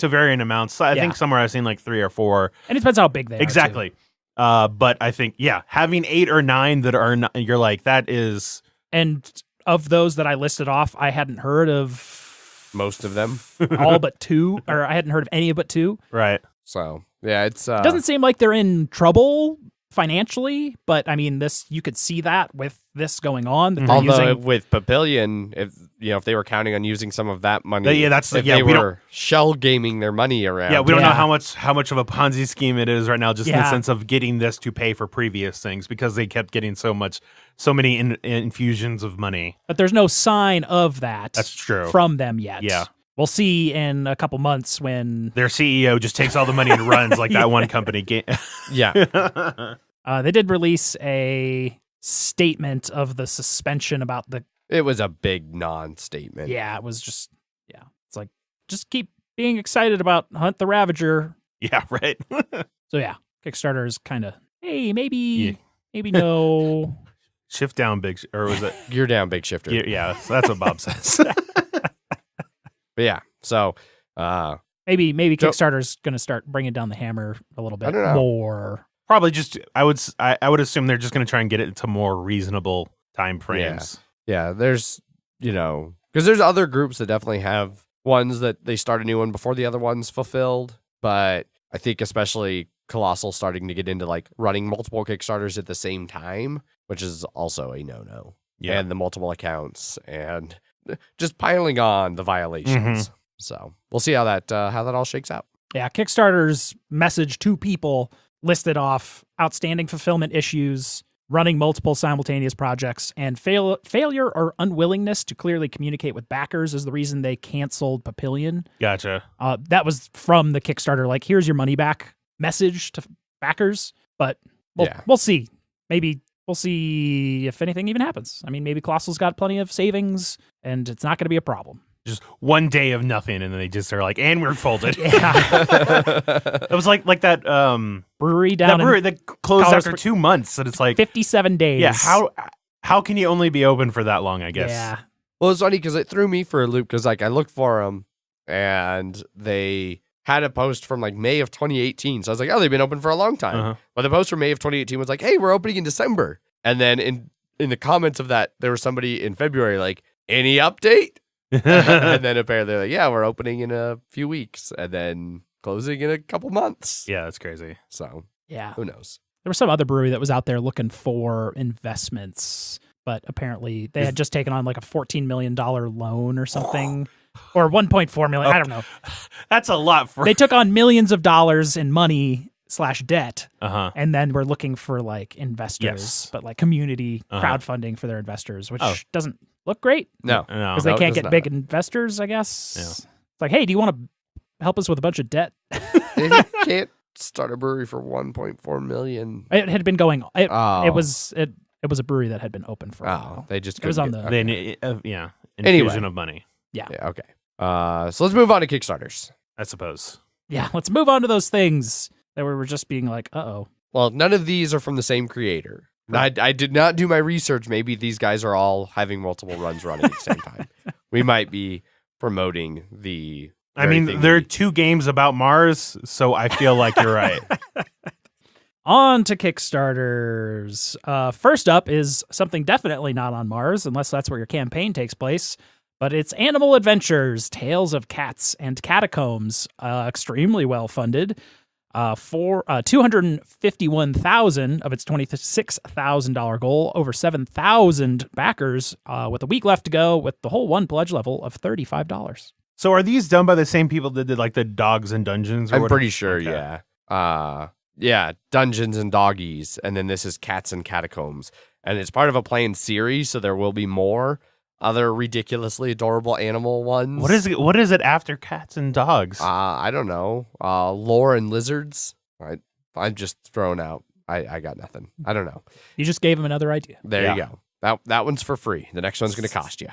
varying amounts. So I think somewhere I've seen like 3 or 4, and it depends how big they are. Exactly. But I think having 8 or 9 that are not, you're like that is. And of those that I listed off, I hadn't heard of most of them, all but 2, or I hadn't heard of any but 2. Right. So yeah, it doesn't seem like they're in trouble financially, but I mean, you could see that with this going on. That although with Papillion, if they were counting on using some of that money, they were shell gaming their money around. Yeah, we don't know how much of a Ponzi scheme it is right now, just in the sense of getting this to pay for previous things because they kept getting so many infusions of money. But there's no sign of that. That's true from them yet. Yeah. We'll see in a couple months when their CEO just takes all the money and runs like that one company. Yeah. They did release a statement of the suspension about the... It was a big non-statement. Yeah, it was just... Yeah. It's like, just keep being excited about Hunt the Ravager. Yeah, right. So yeah, Kickstarter is kind of, hey, maybe no... Shift down big... Or was it... Gear down big shifter. Yeah, so that's what Bob says. But yeah, so maybe Kickstarter's going to start bringing down the hammer a little bit more. Probably just I would assume they're just going to try and get it to more reasonable time frames. Yeah, there's because there's other groups that definitely have ones that they start a new one before the other one's fulfilled. But I think especially Kolossal starting to get into like running multiple Kickstarters at the same time, which is also a no-no. Yeah, and the multiple accounts and just piling on the violations. Mm-hmm. So we'll see how that all shakes out. Yeah, Kickstarter's message to people listed off outstanding fulfillment issues, running multiple simultaneous projects, and failure or unwillingness to clearly communicate with backers is the reason they canceled Papillion. Gotcha. That was from the Kickstarter, like, here's your money back message to backers. But we'll see. Maybe we'll see if anything even happens. I mean, maybe Kolossal's got plenty of savings, and it's not going to be a problem. Just one day of nothing, and then they just are like, and we're folded. Yeah. It was like that brewery that closed after 2 months, and it's like 57 days. Yeah, how can you only be open for that long, I guess? Yeah. Well, it's funny because it threw me for a loop because like I looked for them, and they had a post from like May of 2018. So I was like, oh, they've been open for a long time. Uh-huh. But the post from May of 2018 was like, hey, we're opening in December. And then in the comments of that, there was somebody in February like, any update? And then apparently they're like, yeah, we're opening in a few weeks and then closing in a couple months. Yeah, that's crazy. So yeah, who knows? There was some other brewery that was out there looking for investments, but apparently they had just taken on like a $14 million loan or something. Or 1.4 million. I don't know. That's a lot They took on millions of dollars in money / debt. Uh-huh. And then we're looking for like investors, but like community crowdfunding for their investors, which doesn't look great. No. Because they can't get big investors, I guess. Yeah. It's like, hey, do you want to help us with a bunch of debt? You can't start a brewery for 1.4 million. It had been going. It was a brewery that had been open for a while. They just it was on the infusion of money. Yeah. Okay. So let's move on to Kickstarters, I suppose. Yeah. Let's move on to those things that we were just being like, uh-oh. Well, none of these are from the same creator. Right. I did not do my research. Maybe these guys are all having multiple runs running at the same time. We might be promoting the. I mean, there are 2 games about Mars, so I feel like you're right. On to Kickstarters. First up is something definitely not on Mars, unless that's where your campaign takes place. But it's Animal Adventures, Tales of Cats and Catacombs, extremely well funded. For $251,000 of its $26,000 goal, over 7,000 backers, with a week left to go, with the whole one pledge level of $35. So are these done by the same people that did like the Dogs and Dungeons? I'm pretty sure, okay. Yeah. Dungeons and Doggies, and then this is Cats and Catacombs, and it's part of a planned series, so there will be more other ridiculously adorable animal ones. What is it after Cats and Dogs? I don't know. Lore and lizards. I'm just throwing out. I got nothing. I don't know. You just gave him another idea. There you go. That one's for free. The next one's going to cost you.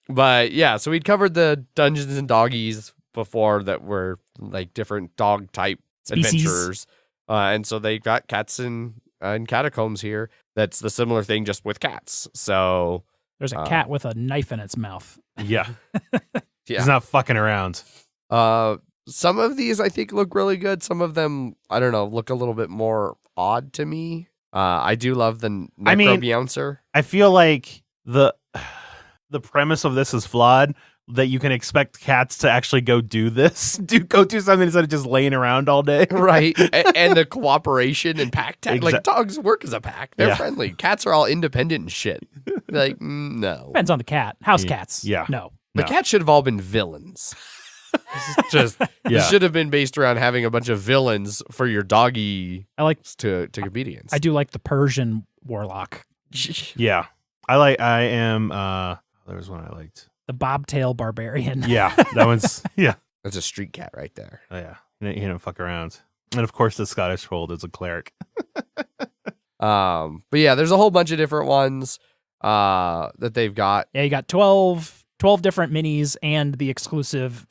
But yeah, so we'd covered the Dungeons and Doggies before that were like different dog type Species. adventurers. And so they got cats in Catacombs here. That's the similar thing, just with cats. So There's a cat with a knife in its mouth. Yeah. yeah. He's not fucking around. Some of these I think look really good. Some of them, I don't know, look a little bit more odd to me. I do love the Necrobouncer. I feel like the premise of this is flawed, that you can expect cats to actually go do this, go do something instead of just laying around all day. Right. And the cooperation and pack tag. Like dogs work as a pack. They're friendly. Cats are all independent and shit. Like, no. Depends on the cat. House cats. Yeah. No. The cats should have all been villains. This should have been based around having a bunch of villains for your doggy I like to comedians. I do like the Persian warlock. Yeah. There was one I liked. The bobtail barbarian. Yeah. That one's, yeah. That's a street cat right there. Oh, yeah. He don't fuck around. And of course, the Scottish Fold is a cleric. But yeah, there's a whole bunch of different ones that they've got. Yeah, you got 12 different minis and the exclusive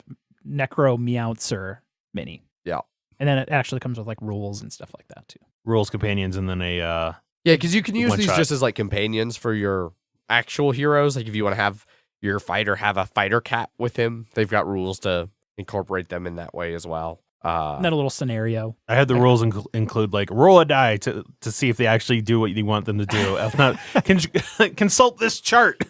Necrobouncer mini. Yeah. And then it actually comes with like rules and stuff like that too. Rules, companions, and then yeah, because you can use these shot. just as like companions for your actual heroes. Like if you want to have your fighter have a fighter cat with him, they've got rules to incorporate them in that way as well. And then a little scenario. I had the rules include like roll a die to see if they actually do what you want them to do. If not, consult this chart.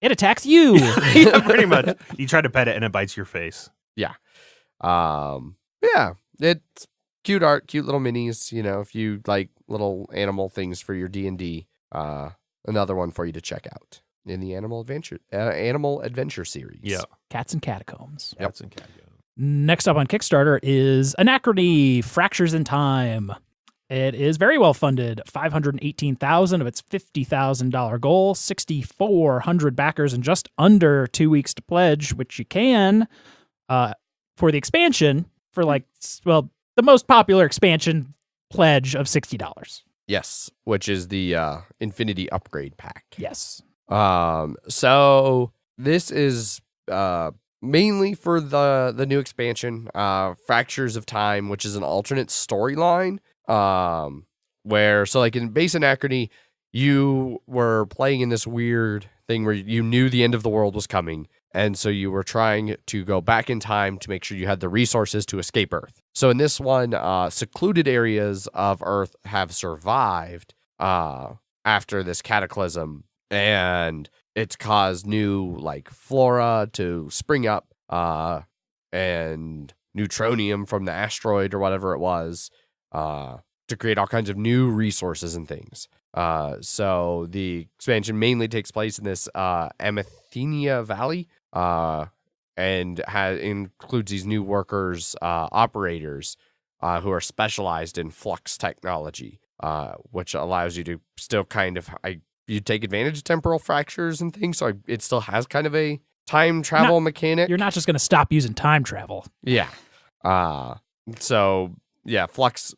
It attacks you. Yeah, pretty much. You try to pet it and it bites your face. Yeah. Yeah, it's cute art, cute little minis. You know, if you like little animal things for your D&D, another one for you to check out in the Animal Adventure series. Yeah. Cats and Catacombs. Yep. Cats and Catacombs. Next up on Kickstarter is Anachrony, Fractures in Time. It is very well funded, $518,000 of its $50,000 goal, 6,400 backers, and just under 2 weeks to pledge, which you can for the expansion for the most popular expansion pledge of $60. Yes, which is the Infinity Upgrade Pack. Yes. So this is mainly for the new expansion, Fractures of Time, which is an alternate storyline. Where like in base Anachrony, you were playing in this weird thing where you knew the end of the world was coming, and so you were trying to go back in time to make sure you had the resources to escape Earth. So in this one, secluded areas of Earth have survived after this cataclysm, and it's caused new like flora to spring up, and neutronium from the asteroid or whatever it was. To create all kinds of new resources and things. So the expansion mainly takes place in this Amathenia Valley, and includes these new workers, operators, who are specialized in flux technology, which allows you to still kind of you take advantage of temporal fractures and things. So it still has kind of a time travel mechanic. You're not just going to stop using time travel. Yeah. So yeah, flux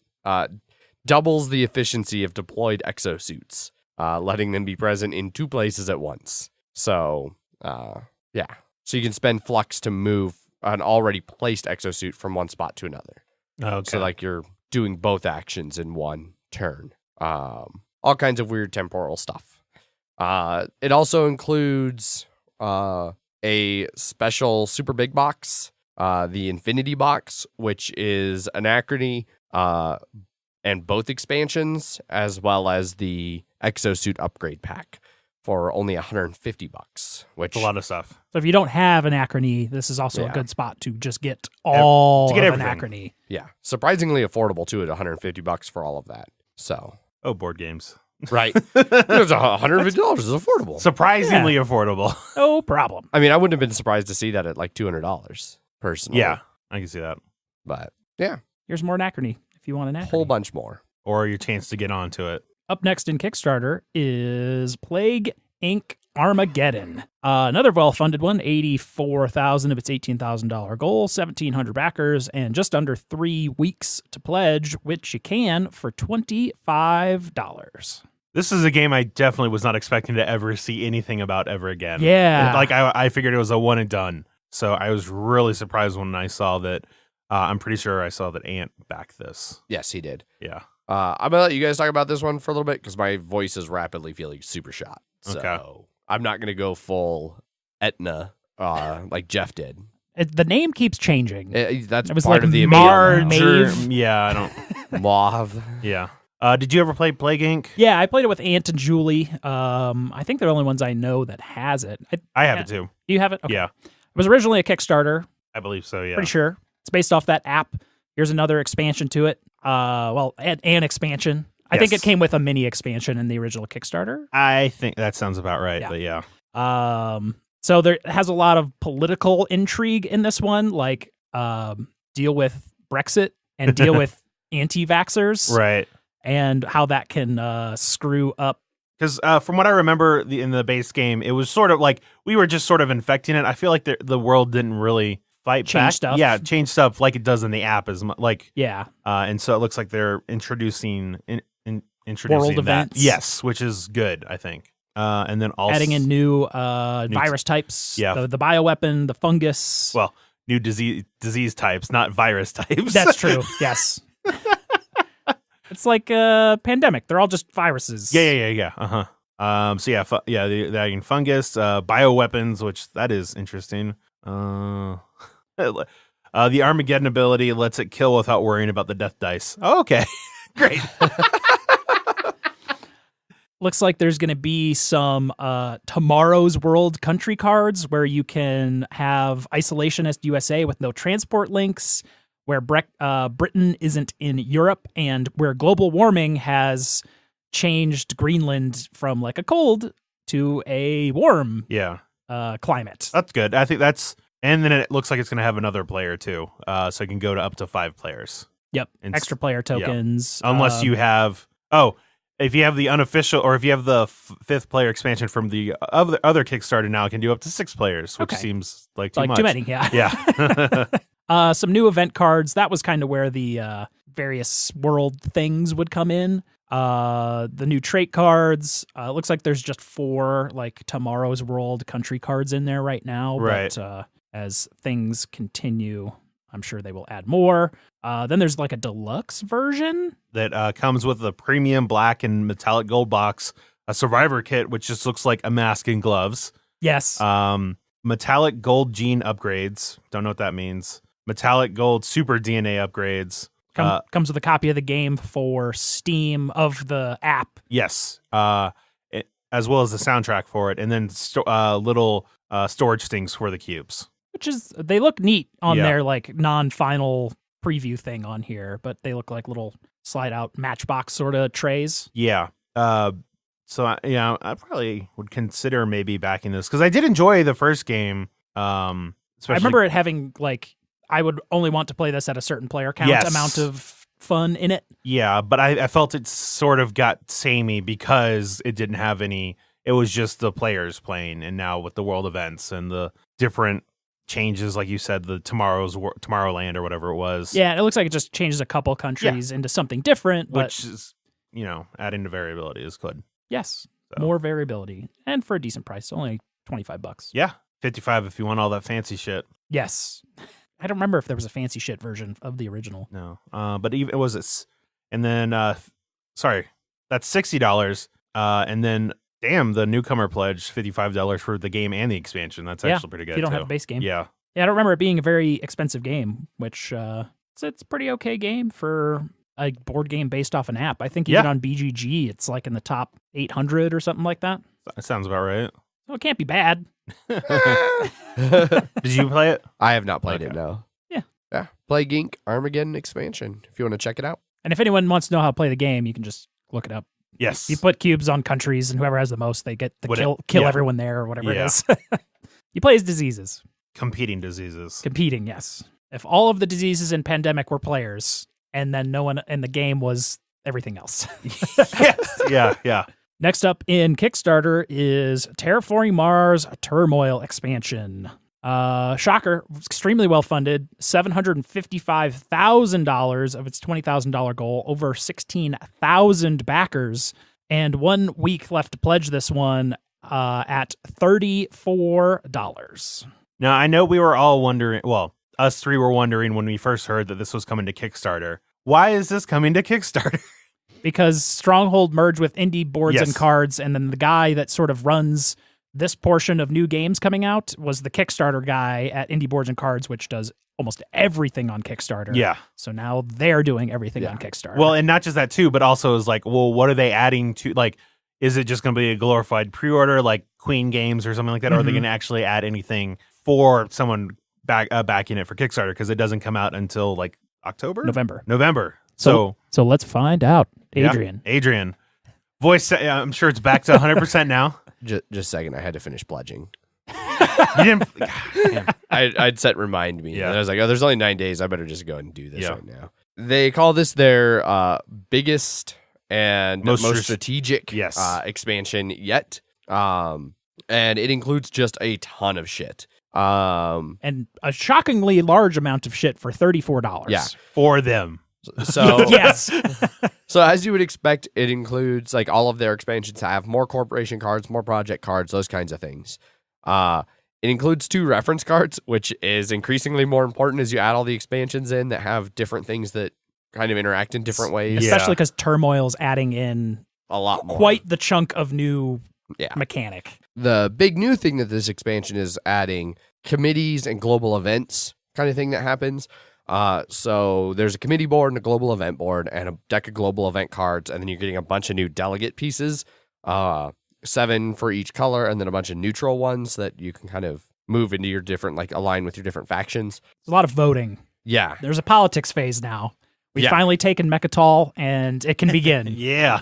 doubles the efficiency of deployed exosuits, letting them be present in 2 places at once. So, yeah. So you can spend flux to move an already placed exosuit from one spot to another. Okay. So like you're doing both actions in one turn. All kinds of weird temporal stuff. It also includes a special super big box, the Infinity Box, which is Anachrony, and both expansions, as well as the exosuit upgrade pack for only $150, which It's a lot of stuff. So if you don't have Anachrony, this is also a good spot to just get all of everything. Anachrony. Yeah, surprisingly affordable too at $150 for all of that. So Oh, board games. right, it's $150 is affordable. Surprisingly affordable. No problem. I mean, I wouldn't have been surprised to see that at like $200 personally. Yeah, I can see that. But yeah, Here's more Anachrony if you want Anachrony. a whole bunch more. Or your chance to get onto it. Up next in Kickstarter is Plague Inc. Armageddon. Another well-funded one, $84,000 of its $18,000 goal, 1,700 backers, and just under 3 weeks to pledge, which you can for $25. This is a game I definitely was not expecting to ever see anything about ever again. Yeah. Like I figured it was a one and done. So I was really surprised when I saw that. I'm pretty sure I saw that Ant backed this. Yes, he did. Yeah. I'm gonna let you guys talk about this one for a little bit because my voice is rapidly feeling super shot. So Okay. I'm not gonna go full Etna like Jeff did. The name keeps changing. That's It was part like of the Mar- appeal now. Maeve. Yeah, I don't. Mauve. Yeah. Did you ever play Plague Inc? Yeah, I played it with Ant and Julie. I think they're the only ones I know that has it. I have it too. Do you have it? Okay. Yeah, It was originally a Kickstarter, I believe so. Yeah. pretty sure. It's based off that app. Here's another expansion to it. An expansion. I think Yes. it came with a mini expansion in the original Kickstarter. I think that sounds about right. Yeah. But yeah. So there has a lot of political intrigue in this one, like deal with Brexit and deal with anti-vaxxers, Right. and how that can screw up. Because from what I remember in the base game, it was sort of like we were just sort of infecting it. I feel like the world didn't really fight Change back. stuff. Yeah, change stuff like it does in the app as much. Like, Yeah. and so it looks like they're introducing World that. events. Yes, which is good, I think. And then also Adding in new virus types. Yeah. The bioweapon, the fungus. well, new disease types, not virus types. That's true. Yes. It's like a pandemic. They're all just viruses. Yeah. So yeah, they're adding fungus, bioweapons, which that is interesting. The Armageddon ability lets it kill without worrying about the death dice. Oh, okay, great. Looks like there's going to be some Tomorrow's World country cards where you can have Isolationist USA with no transport links, where Britain isn't in Europe, and where global warming has changed Greenland from like a cold to a warm Yeah, climate. that's good. I think that's, and then it looks like it's going to have another player too, so it can go to up to 5 players. Yep. And Extra player tokens. Unless you have, if you have the unofficial, or if you have the 5th player expansion from the other Kickstarter now, it can do up to 6 players, which Okay. seems like too like much. too many, yeah. Yeah. Some new event cards. That was kind of where the various world things would come in. The new trait cards. It looks like there's just 4 like Tomorrow's World country cards in there right now. Right. But as things continue, I'm sure they will add more. Then there's like a deluxe version. That comes with a premium black and metallic gold box, a survivor kit, which just looks like a mask and gloves. Yes. Metallic gold gene upgrades. Don't know what that means. Metallic gold super DNA upgrades. Comes with a copy of the game for Steam of the app. Yes. As well as the soundtrack for it. And then little storage things for the cubes. Which is, they look neat on Yeah. their like non-final preview thing on here, but they look like little slide out Matchbox sort of trays. Yeah. So I probably would consider maybe backing this because I did enjoy the first game. I Especially, remember it having like, I would only want to play this at a certain player count Yes. amount of fun in it. Yeah, but I felt it sort of got samey because it didn't have any. It was just the players playing, and now with the world events and the different changes, like you said, the Tomorrowland or whatever it was. Yeah, it looks like it just changes a couple countries into something different, but which is adding to variability is good. yes, So. more variability and for a decent price, only $25. Yeah, 55 if you want all that fancy shit. Yes. I don't remember if there was a fancy shit version of the original. No, but even it was this, and then that's $60, and then damn, the newcomer pledge $55 for the game and the expansion. That's Yeah, actually pretty good. If you don't too. have a base game. Yeah, Yeah, I don't remember it being a very expensive game, which it's a pretty okay game for a board game based off an app. I think even on BGG, it's like in the top 800 or something like that. that sounds about right. So it can't be bad. Did you play it? I have not played it, Okay. no. Yeah. Plague Inc. Armageddon expansion, if you want to check it out. And if anyone wants to know how to play the game, you can just look it up. Yes. You put cubes on countries, and whoever has the most, they get to kill yeah. everyone there or whatever it Yeah. is. You play as diseases. Competing diseases. Competing, yes. If all of the diseases in Pandemic were players, and then no one in the game was everything else. Yes. Yeah. Next up in Kickstarter is Terraforming Mars Turmoil expansion. Shocker, extremely well funded, $755,000 of its $20,000 goal, over 16,000 backers, and 1 week left to pledge this one at $34. Now, I know we were all wondering, well, us three were wondering when we first heard that this was coming to Kickstarter. Why is this coming to Kickstarter? Because Stronghold merged with indie boards Yes. and cards, and then the guy that sort of runs this portion of new games coming out was the Kickstarter guy at Indie Boards and Cards, which does almost everything on Kickstarter. Yeah. So now they're doing everything on Kickstarter. Well, and not just that too, but also is like, well, what are they adding to, like, is it just going to be a glorified pre-order like Queen Games or something like that? Or are they going to actually add anything for someone backing it for Kickstarter? Because it doesn't come out until like October? November. So let's find out. Adrian. Yeah, Adrian. Voice, I'm sure it's back to 100% now. Just a second. I had to finish pledging. You didn't. God, damn. I'd set remind me. Yeah. And I was like, oh, there's only 9 days. I better just go ahead and do this right now. They call this their biggest and most strategic expansion yet. And it includes just a ton of shit. And a shockingly large amount of shit for $34. Yeah. For them. So yes. So as you would expect, it includes like all of their expansions have more corporation cards, more project cards, those kinds of things. It includes 2 reference cards, which is increasingly more important as you add all the expansions in that have different things that kind of interact in different ways. Especially because Turmoil's adding in A lot more. quite the chunk of new mechanic. The big new thing that this expansion is adding committees and global events kind of thing that happens. So there's a committee board and a global event board and a deck of global event cards, and then you're getting a bunch of new delegate pieces, 7 for each color, and then a bunch of neutral ones that you can kind of move into your different, like align with your different factions. There's a lot of voting. Yeah. There's a politics phase now. We've finally taken Mechatol, and it can begin. Yeah.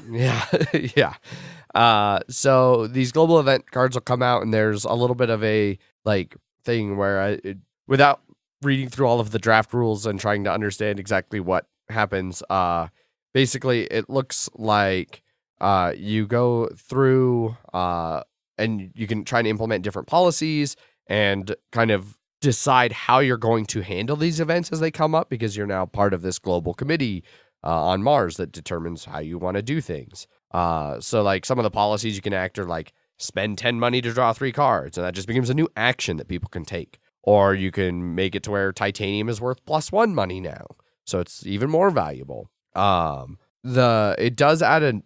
So these global event cards will come out, and there's a little bit of a like thing where without reading through all of the draft rules and trying to understand exactly what happens, basically it looks like you go through and you can try to implement different policies and kind of decide how you're going to handle these events as they come up, because you're now part of this global committee on Mars that determines how you want to do things. So like some of the policies you can act are like spend 10 money to draw 3 cards, and that just becomes a new action that people can take. Or you can make it to where titanium is worth +1 money now, so it's even more valuable. It does add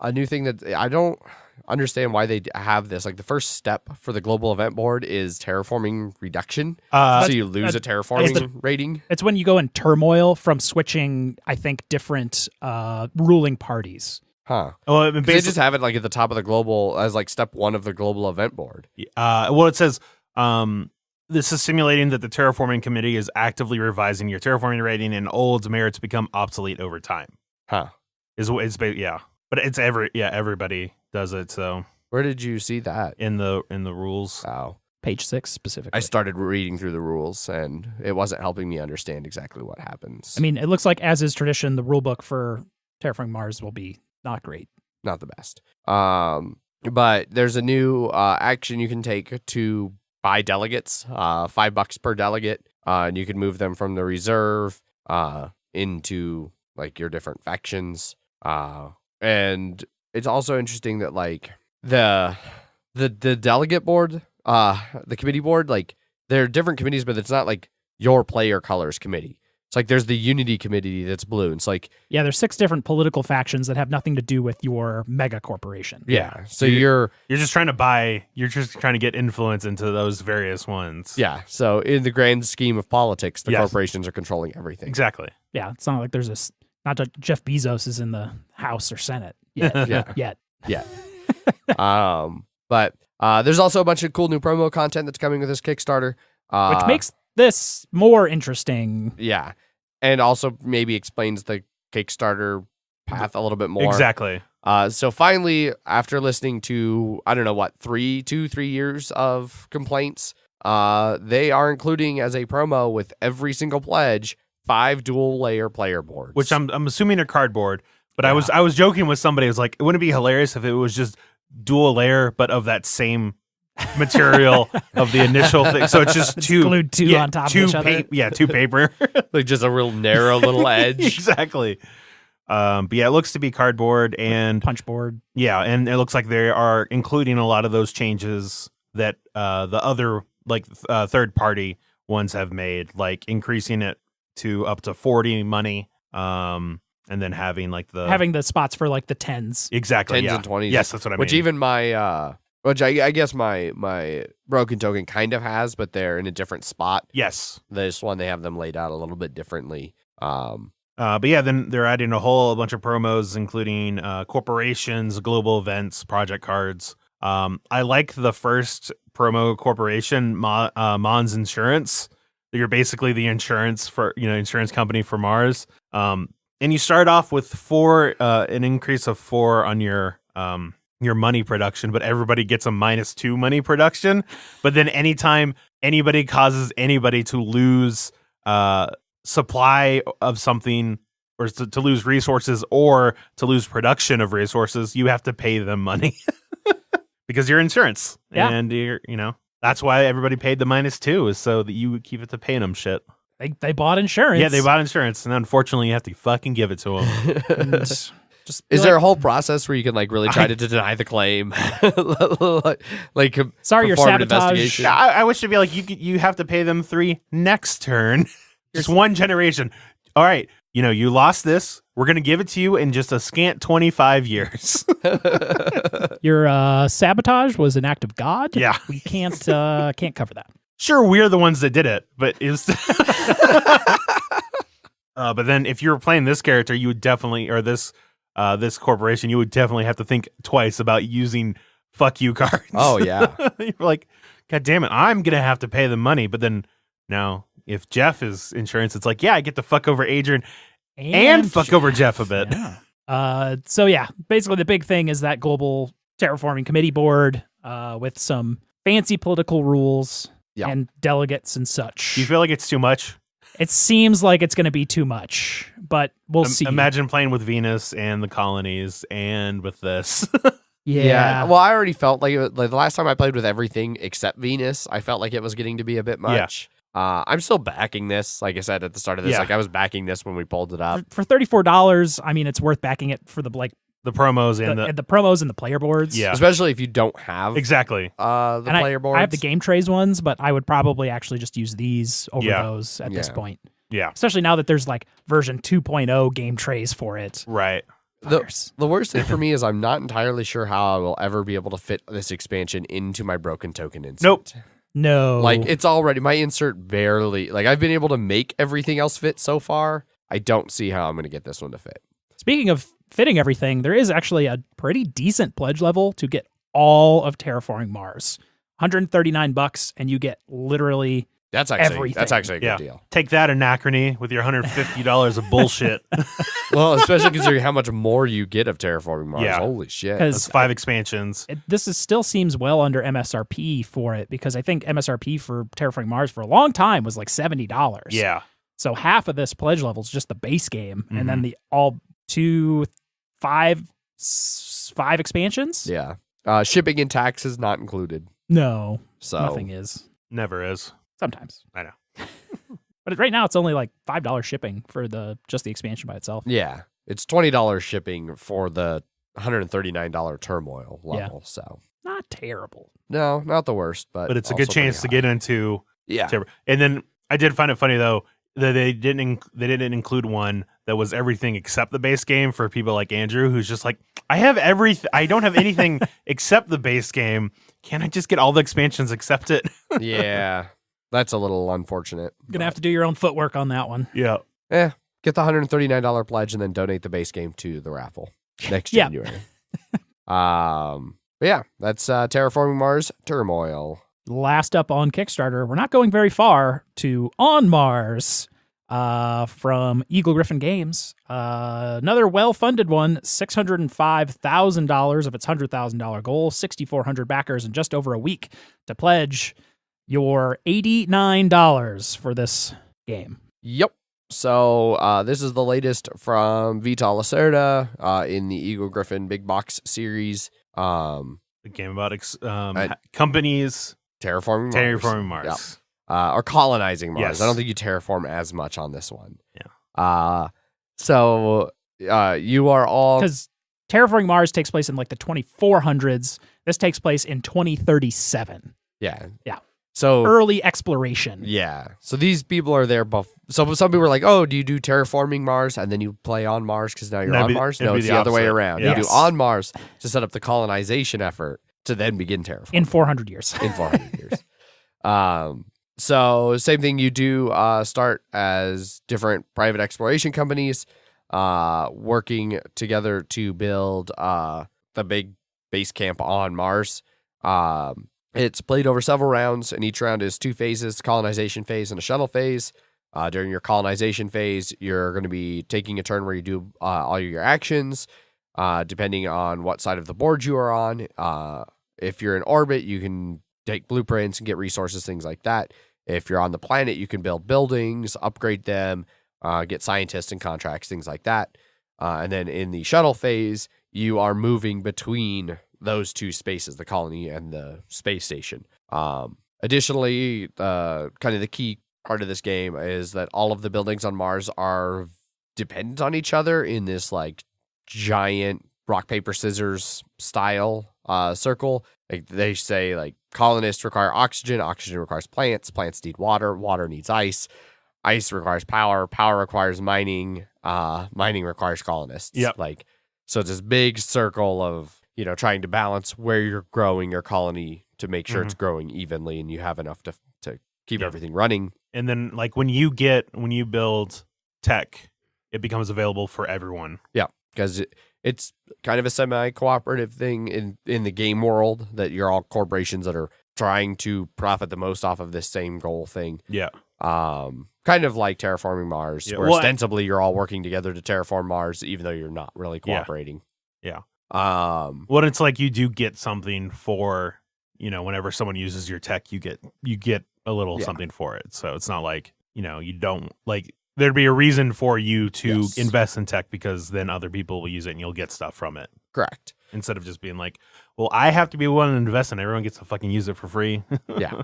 a new thing that I don't understand why they have this. Like the first step for the global event board is terraforming reduction, so you lose a terraforming rating. It's when you go in turmoil from switching, I think, different ruling parties. Huh. Well, They just have it like at the top of the global as like step 1 of the global event board. Well, it says this is simulating that the Terraforming Committee is actively revising your terraforming rating, and old merits become obsolete over time. Huh. But it's everybody does it. So Where did you see that? in the rules. Oh. Page 6 specifically. I started reading through the rules, and it wasn't helping me understand exactly what happens. I mean, it looks like, as is tradition, the rulebook for Terraforming Mars will be not great. Not the best. But there's a new action you can take to buy delegates, $5 per delegate, and you can move them from the reserve into like your different factions. And it's also interesting that like the delegate board, the committee board, like there are different committees, but it's not like your player colors committee. It's like there's the Unity committee that's blue. It's like there's 6 different political factions that have nothing to do with your mega corporation. Yeah. So you're just trying to get influence into those various ones. Yeah. So in the grand scheme of politics, the corporations are contrling everything. Exactly. Yeah. It's not like there's not that Jeff Bezos is in the House or Senate yet. Yet. But there's also a bunch of cool new promo content that's coming with this Kickstarter. Which makes this more interesting. Yeah. And also maybe explains the Kickstarter path a little bit more. Exactly. So finally, after listening to, I don't know what, 3 years of complaints, they are including as a promo with every single pledge 5 dual layer player boards. Which I'm assuming are cardboard. But I was joking with somebody. I was like, wouldn't it be hilarious if it was just dual layer, but of that same material of the initial thing? So it's just glued two on top of each other. Two paper. Like just a real narrow little edge. Exactly. But yeah, it looks to be cardboard and punch board. Yeah, and it looks like they are including a lot of those changes that the other third party ones have made, like increasing it to up to 40 money, and then having the spots for like the 10s. Exactly. 10s and 20s. Yes, that's what I mean. Which even which I guess my broken token kind of has, but they're in a different spot. Yes. This one, they have them laid out a little bit differently. But yeah, then they're adding a whole bunch of promos, including corporations, global events, project cards. I like the first promo corporation, Mons Insurance. You're basically the insurance company for Mars. And you start off with an increase of 4 on your money production, but everybody gets a -2 money production. But then anytime anybody causes anybody to lose supply of something, or to lose resources, or to lose production of resources, you have to pay them money because you're insurance. Yeah. And that's why everybody paid the -2, is so that you would keep it to paying them shit. They bought insurance. Yeah, they bought insurance, and unfortunately you have to fucking give it to them. Is there a whole process where you can really try to deny the claim? Sorry, your perform an sabotage. investigation? I wish it'd be like you have to pay them 3 next turn. Just one generation. All right, you lost this. We're gonna give it to you in just a scant 25 years. Your sabotage was an act of God. Yeah, we can't cover that. Sure, we're the ones that did it, but is. But then, if you were playing this character, you would definitely, or this corporation, you would definitely have to think twice about using "fuck you" cards. Oh yeah, you're like, God damn it, I'm gonna have to pay the money. But then now, if Jeff is insurance, it's like, yeah, I get to fuck over Adrian and fuck over Jeff a bit. Yeah. So yeah, basically the big thing is that global terraforming committee board with some fancy political rules and delegates and such. Do you feel like it's too much? It seems like it's going to be too much, but we'll see. Imagine playing with Venus and the colonies and with this. Yeah. Well, I already felt like the last time I played with everything except Venus, I felt like it was getting to be a bit much. Yeah. I'm still backing this. Like I said at the start of this, I was backing this when we pulled it up. For $34, I mean, it's worth backing it for the promos and the promos and the player boards. Yeah. Especially if you don't have the player boards. I have the game trays ones, but I would probably actually just use these over those at this point. Yeah. Especially now that there's version 2.0 game trays for it. Right. The worst thing for me is I'm not entirely sure how I will ever be able to fit this expansion into my broken token insert. Nope. No. It's already, my insert barely, I've been able to make everything else fit so far. I don't see how I'm going to get this one to fit. Speaking of fitting everything, there is actually a pretty decent pledge level to get all of Terraforming Mars. $139, and you get literally everything. That's actually a good deal. Take that, Anachrony, with your $150 of bullshit. Well, especially considering how much more you get of Terraforming Mars. Yeah. Holy shit. That's 5 expansions. Still seems well under MSRP for it, because I think MSRP for Terraforming Mars for a long time was like $70. Yeah. So half of this pledge level is just the base game, and then the all 5 expansions. Yeah. Shipping and taxes not included. No. So nothing is. Never is. Sometimes. I know. But right now it's only like $5 shipping for just the expansion by itself. Yeah. It's $20 shipping for the $139 Turmoil level. So not terrible. No, not the worst, but it's a good chance to get into. Yeah. And then I did find it funny though that they didn't include one that was everything except the base game for people like Andrew, who's just like, I have everything. I don't have anything except the base game. Can't I just get all the expansions except it? Yeah. That's a little unfortunate. You're going to have to do your own footwork on that one. Yeah. Get the $139 pledge and then donate the base game to the raffle next January. But yeah, that's Terraforming Mars Turmoil. Last up on Kickstarter, we're not going very far, to On Mars from Eagle Griffin Games. Another well-funded one, $605,000 of its $100,000 goal, 6,400 backers in just over a week to pledge your $89 for this game. Yep. So this is the latest from Vital Lacerda in the Eagle Griffin Big Box series. A game about companies terraforming Mars. Yep. Or colonizing Mars. Yes. I don't think you terraform as much on this one. Yeah. So you are all... Because Terraforming Mars takes place in like the 2400s. This takes place in 2037. Yeah. Yeah. So early exploration. Yeah. So these people are there. So some people are like, oh, do you do terraforming Mars and then you play on Mars because now you're on Mars? No, it's the other way around. Yes. You do on Mars to set up the colonization effort to then begin terraforming. In 400 years. In 400 years. So same thing, you do start as different private exploration companies working together to build the big base camp on Mars. It's played over several rounds, and each round is 2 phases, colonization phase and a shuttle phase. During your colonization phase, you're going to be taking a turn where you do all your actions, depending on what side of the board you are on. If you're in orbit, you can take blueprints and get resources, things like that. If you're on the planet, you can build buildings, upgrade them, get scientists and contracts, things like that. And then in the shuttle phase, you are moving between those 2 spaces, the colony and the space station. Additionally, kind of the key part of this game is that all of the buildings on Mars are dependent on each other in this like giant rock, paper, scissors style circle. Like they say, like colonists require oxygen, oxygen requires plants, plants need water, water needs ice, ice requires power, power requires mining, mining requires colonists. Yep. Like, so it's this big circle of, trying to balance where you're growing your colony to make sure it's growing evenly and you have enough to keep everything running. And then like when you build tech, it becomes available for everyone. Yeah, because it's kind of a semi-cooperative thing in the game world that you're all corporations that are trying to profit the most off of this same goal thing. Yeah. Kind of like terraforming Mars, where ostensibly you're all working together to terraform Mars, even though you're not really cooperating. Yeah. Well, it's like you do get something for, whenever someone uses your tech, you get a little something for it. So it's not like, you don't like there'd be a reason for you to invest in tech because then other people will use it and you'll get stuff from it. Correct. Instead of just being like, well, I have to be one to invest and everyone gets to fucking use it for free. Yeah.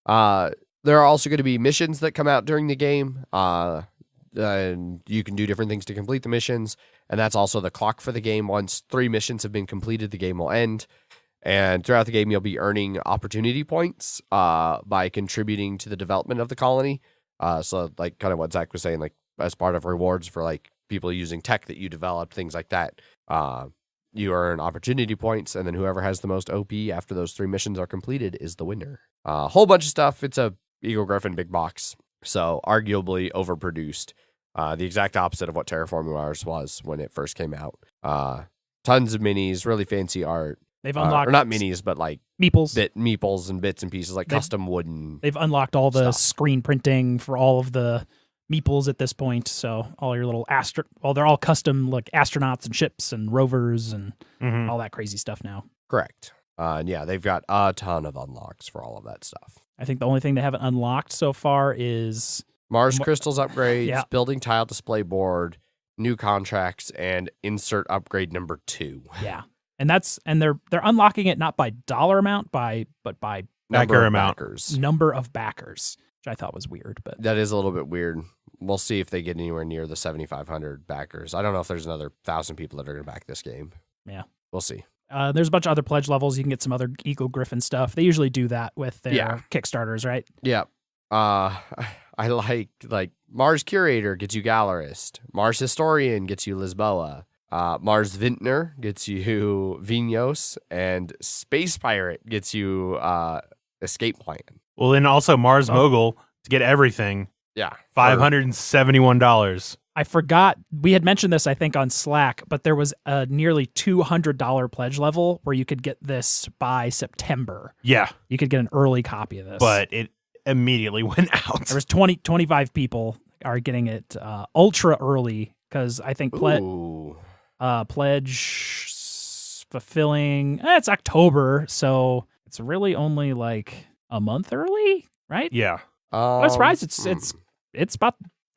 There are also going to be missions that come out during the game. And you can do different things to complete the missions. And that's also the clock for the game. Once 3 missions have been completed, the game will end. And throughout the game, you'll be earning opportunity points by contributing to the development of the colony. So like kind of what Zach was saying, like as part of rewards for like people using tech that you developed, things like that. You earn opportunity points, and then whoever has the most OP after those 3 missions are completed is the winner. A whole bunch of stuff. It's a Eagle Griffin big box, so arguably overproduced. The exact opposite of what Terraforming Mars was when it first came out. Tons of minis, really fancy art. They've unlocked or not minis, but like meeples and bits and pieces, like custom wooden. They've unlocked all the stuff. screen printing for all of the meeples at this point. So all your little they're all custom like astronauts and ships and rovers and all that crazy stuff now. Correct. And yeah, they've got a ton of unlocks for all of that stuff. I think the only thing they haven't unlocked so far is Mars crystals upgrades, building tile display board, new contracts, and insert upgrade number 2. Yeah. And they're unlocking it not by dollar amount, but by backer amount. Number of backers, which I thought was weird, but that is a little bit weird. We'll see if they get anywhere near the 7,500 backers. I don't know if there's another 1,000 people that are going to back this game. Yeah. We'll see. There's a bunch of other pledge levels. You can get some other Eagle Griffin stuff. They usually do that with their Kickstarters, right? Yeah. I like Mars Curator gets you Gallerist. Mars Historian gets you Lisboa. Mars Vintner gets you Vinos, and Space Pirate gets you Escape Plan. Well, then also Mars Mogul to get everything. Yeah. $571. I forgot. We had mentioned this, I think, on Slack, but there was a nearly $200 pledge level where you could get this by September. Yeah. You could get an early copy of this. But it immediately went out. There was 25 people are getting it ultra early because I think pledge fulfilling, it's October, so it's really only like a month early, right? Yeah. I'm surprised it's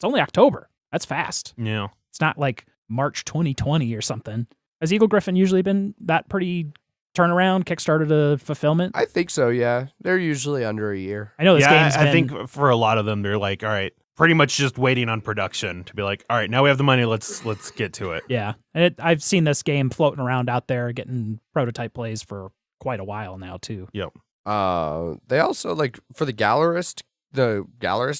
only October. That's fast. Yeah. It's not like March 2020 or something. Has Eagle Griffin usually been that pretty turnaround, Kickstarter to fulfillment? I think so, yeah. They're usually under a year. I know this game's I think for a lot of them, they're like, all right, pretty much just waiting on production to be like, all right, now we have the money, let's get to it. Yeah. And I've seen this game floating around out there getting prototype plays for quite a while now, too. Yep. They also like for the Gallerist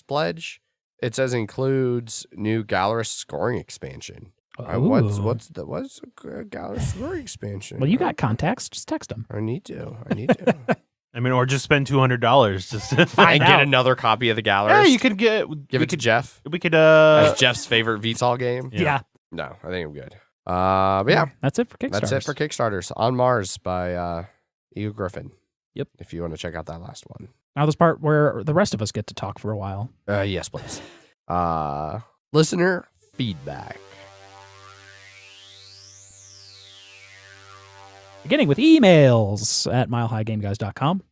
pledge. It says includes new Gallerist scoring expansion. What's a Gallerist scoring expansion? Well, you got contacts. Just text them. I need to. I mean, or just spend $200 just to find and get out. another copy of the Gallerist. Yeah, you could give it to Jeff. We could As Jeff's favorite VTOL game. Yeah. No, I think I'm good. But yeah, that's it for Kickstarters. That's it for Kickstarters. On Mars by Eagle Griffin. Yep. If you want to check out that last one. Now this part where the rest of us get to talk for a while. Yes, please. Listener feedback. Beginning with emails at milehighgameguys.com.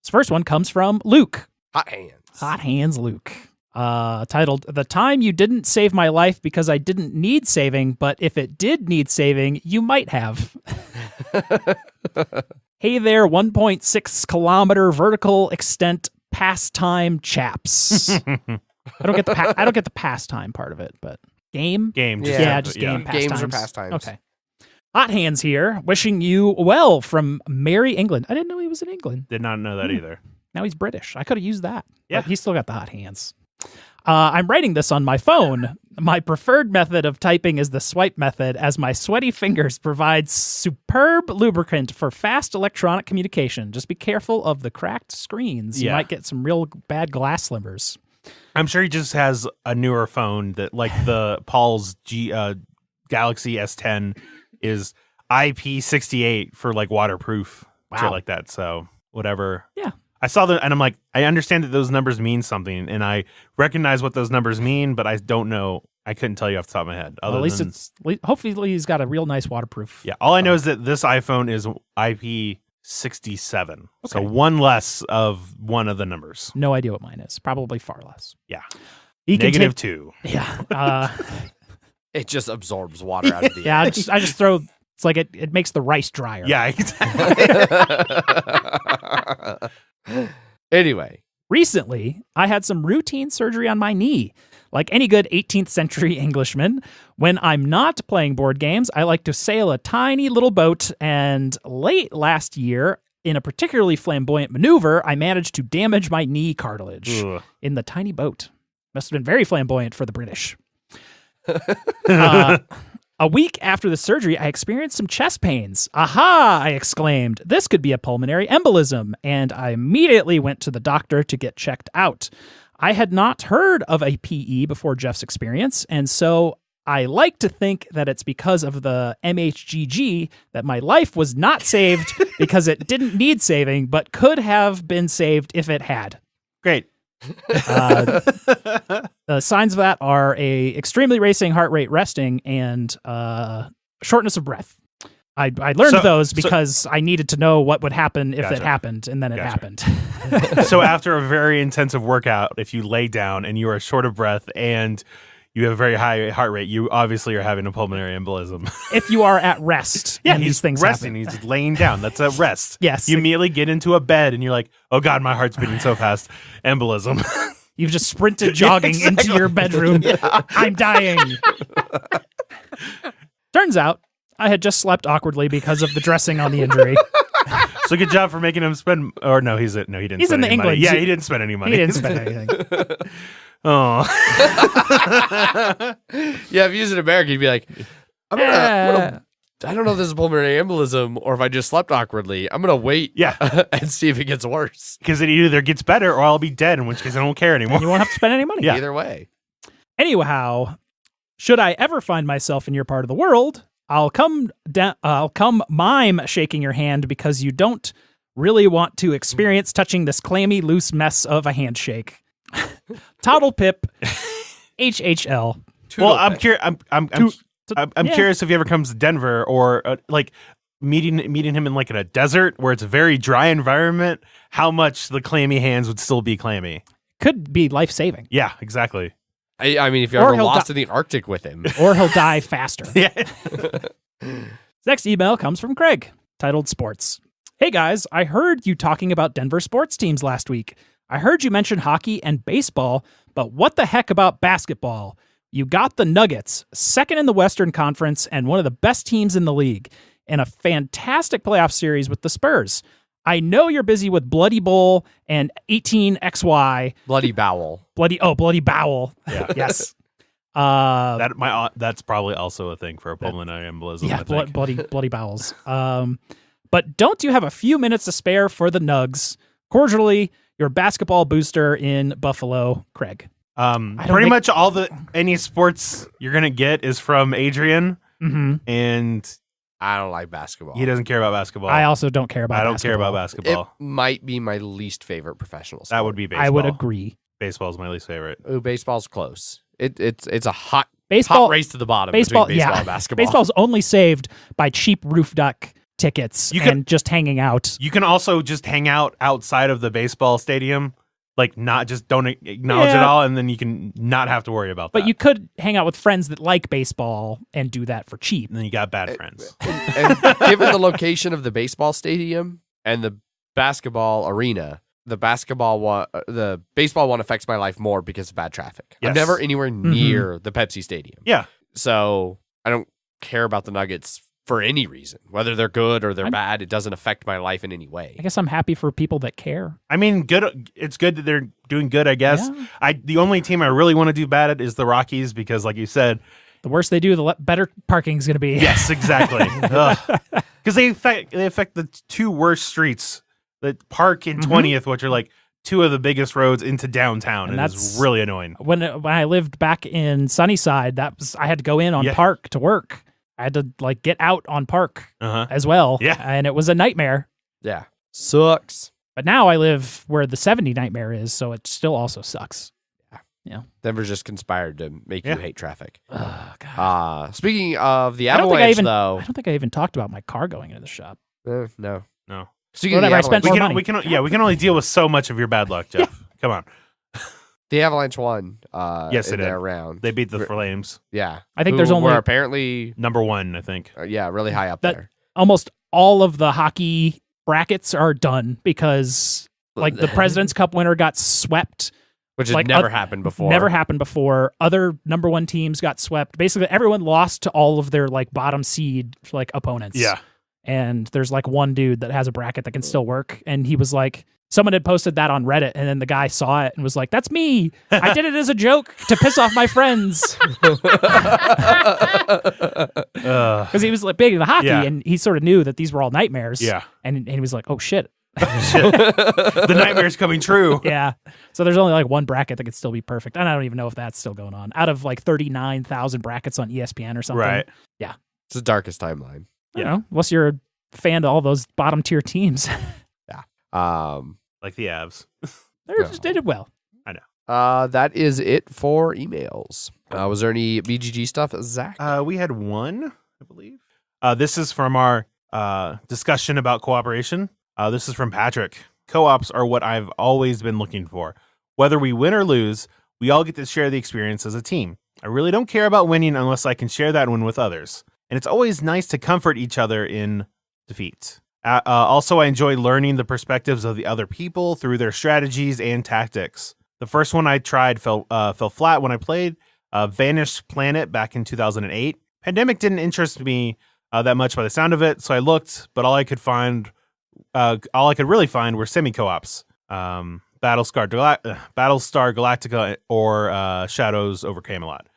This first one comes from Luke. Hot Hands. Hot Hands Luke. Titled, The Time You Didn't Save My Life Because I Didn't Need Saving, But If It Did Need Saving, You Might Have. Hey there, 1.6 kilometer vertical extent pastime chaps. I don't get the pastime part of it, but game? game. Just game pastimes. Games or pastimes. Okay. Hot Hands here, wishing you well from Merry England. I didn't know he was in England. Did not know that either. Now he's British. I could have used that. Yeah. But he's still got the hot hands. I'm writing this on my phone. My preferred method of typing is the swipe method, as my sweaty fingers provide superb lubricant for fast electronic communication. Just be careful of the cracked screens. You might get some real bad glass slivers. I'm sure he just has a newer phone that, like the Paul's Galaxy S10 is IP68 for like waterproof, shit like that. So whatever. Yeah. I saw that and I'm like, I understand that those numbers mean something and I recognize what those numbers mean, but I don't know. I couldn't tell you off the top of my head. Hopefully he's got a real nice waterproof. Yeah. All I know is that this iPhone is IP67. Okay. So one less of one of the numbers. No idea what mine is. Probably far less. Yeah. -2. Yeah. It just absorbs water out of the yeah, I just throw. It's like it makes the rice drier. Yeah, exactly. Anyway, recently I had some routine surgery on my knee. Like any good 18th century Englishman, when I'm not playing board games, I like to sail a tiny little boat. And late last year, in a particularly flamboyant maneuver, I managed to damage my knee cartilage in the tiny boat. Must have been very flamboyant for the British. A week after the surgery, I experienced some chest pains. Aha! I exclaimed. This could be a pulmonary embolism, and I immediately went to the doctor to get checked out. I had not heard of a PE before Jeff's experience, and so I like to think that it's because of the MHGG that my life was not saved because it didn't need saving, but could have been saved if it had. Great. The signs of that are a extremely racing heart rate resting and shortness of breath. I learned those because I needed to know what would happen if it happened, and then it happened. So after a very intensive workout, if you lay down and you are short of breath and you have a very high heart rate, you obviously are having a pulmonary embolism. If you are at rest, yeah, and he's these things resting. happen. He's laying down. That's a rest. Yes. You immediately get into a bed and you're like, oh God, my heart's beating so fast. Embolism. You've just sprinted jogging into your bedroom. Yeah. I'm dying. Turns out I had just slept awkwardly because of the dressing on the injury. So good job for making him spend. Or no, he didn't. He's spend in any money. England. Yeah, he didn't spend any money. He didn't spend anything. Oh. yeah, if he was in America, he'd be like, I'm gonna I don't know if this is a pulmonary embolism or if I just slept awkwardly. I'm going to wait and see if it gets worse. Because it either gets better or I'll be dead, in which case I don't care anymore. And you won't have to spend any money. Yeah. Either way. Anyhow, should I ever find myself in your part of the world, I'll come mime shaking your hand because you don't really want to experience touching this clammy, loose mess of a handshake. Toddle Pip, HHL. Well, I'm curious. I'm curious if he ever comes to Denver or like meeting him in like in a desert where it's a very dry environment. How much the clammy hands would still be clammy? Could be life saving. Yeah, exactly. I mean, if you're ever lost in the Arctic with him, or he'll die faster. Yeah. Next email comes from Craig, titled Sports. Hey guys, I heard you talking about Denver sports teams last week. I heard you mention hockey and baseball, but what the heck about basketball? You got the Nuggets, second in the Western Conference and one of the best teams in the league, and a fantastic playoff series with the Spurs. I know you're busy with Bloody Bull and 18XY. Bloody Bowel. Bloody Bowel. Yeah. Yes. That's probably also a thing for a pulmonary embolism. Yeah, I think. bloody bowels. But don't you have a few minutes to spare for the Nugs? Cordially, your basketball booster in Buffalo, Craig. Pretty much any sports you're gonna get is from Adrian, and I don't like basketball. he doesn't care about basketball. I also don't care about I don't basketball. care about basketball. It might be my least favorite professional sport. That would be baseball. I would agree. Baseball's my least favorite. Ooh, baseball's close. It's a hot Baseball race to the bottom baseball, between baseball yeah. and basketball. Baseball's only saved by cheap roof duck tickets and just hanging out. You can also just hang out outside of the baseball stadium, like don't acknowledge it all, and then you can not have to worry about that. But you could hang out with friends that like baseball and do that for cheap. And then you got bad friends. And given the location of the baseball stadium and the basketball arena, the baseball one affects my life more because of bad traffic. Yes. I'm never anywhere near the Pepsi Stadium. Yeah. So I don't care about the Nuggets for any reason. Whether they're good or they're bad, it doesn't affect my life in any way. I guess I'm happy for people that care. I mean, good. It's good that they're doing good, I guess. Yeah. The only team I really want to do bad at is the Rockies because, like you said, the worse they do, the better parking is going to be. Yes, exactly. Because they affect the two worst streets, the Park and 20th, which are like two of the biggest roads into downtown, and that's really annoying. When I lived back in Sunnyside, I had to go in on Park to work. I had to get out on Park as well. Yeah. And it was a nightmare. Yeah. Sucks. But now I live where the 70 nightmare is, so it still also sucks. Yeah. Denver's just conspired to make you hate traffic. Oh, God. Speaking of the I don't avalanche, think though. I don't think I even talked about my car going into the shop. No. No. Speaking Whatever, I of the spent avalanche, more money. We can only deal with so much of your bad luck, Jeff. Come on. the avalanche won. Yes, in they did. their round. They beat the Flames. Yeah. I think Who there's only were apparently number one, I think. really high up there. almost all of the hockey brackets are done because the President's Cup winner got swept. Which has never happened before. Never happened before. Other number one teams got swept. Basically, everyone lost to all of their bottom seed opponents. Yeah. And there's one dude that has a bracket that can still work. And he was like, someone had posted that on Reddit, and then the guy saw it and was like, "That's me. I did it as a joke to piss off my friends." Because he was big into hockey, and he sort of knew that these were all nightmares. Yeah. And he was like, "Oh shit." The nightmare's coming true. Yeah. So there's only one bracket that could still be perfect. And I don't even know if that's still going on. Out of 39,000 brackets on ESPN or something. Right. Yeah. It's the darkest timeline. You know, unless you're a fan of all those bottom tier teams. Like the Avs. They did well. I know. That is it for emails. Was there any BGG stuff, Zach? We had one, I believe. This is from our discussion about cooperation. This is from Patrick. Co-ops are what I've always been looking for. Whether we win or lose, we all get to share the experience as a team. I really don't care about winning unless I can share that win with others. And it's always nice to comfort each other in defeat. Also, I enjoy learning the perspectives of the other people through their strategies and tactics. The first one I tried fell flat when I played Vanished Planet back in 2008. Pandemic didn't interest me that much by the sound of it, so I looked, but all I could really find were semi-co-ops. Battlestar Galactica or Shadows over Camelot,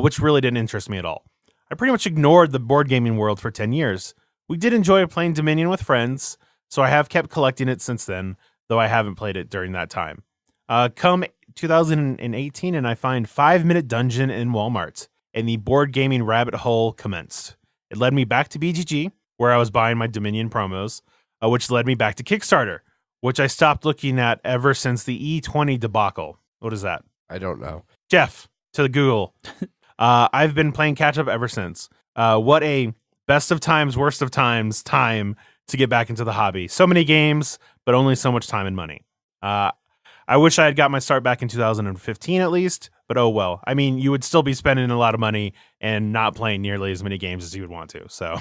which really didn't interest me at all. I pretty much ignored the board gaming world for 10 years. We did enjoy playing Dominion with friends, so I have kept collecting it since then, though I haven't played it during that time. Come 2018, and I find 5-Minute Dungeon in Walmart, and the board gaming rabbit hole commenced. It led me back to BGG, where I was buying my Dominion promos, which led me back to Kickstarter, which I stopped looking at ever since the E20 debacle. What is that? I don't know. Jeff, to the Google. I've been playing catch-up ever since. What a best of times, worst of times time to get back into the hobby. So many games, but only so much time and money. I wish I had got my start back in 2015 at least, but oh well. I mean, you would still be spending a lot of money and not playing nearly as many games as you would want to. So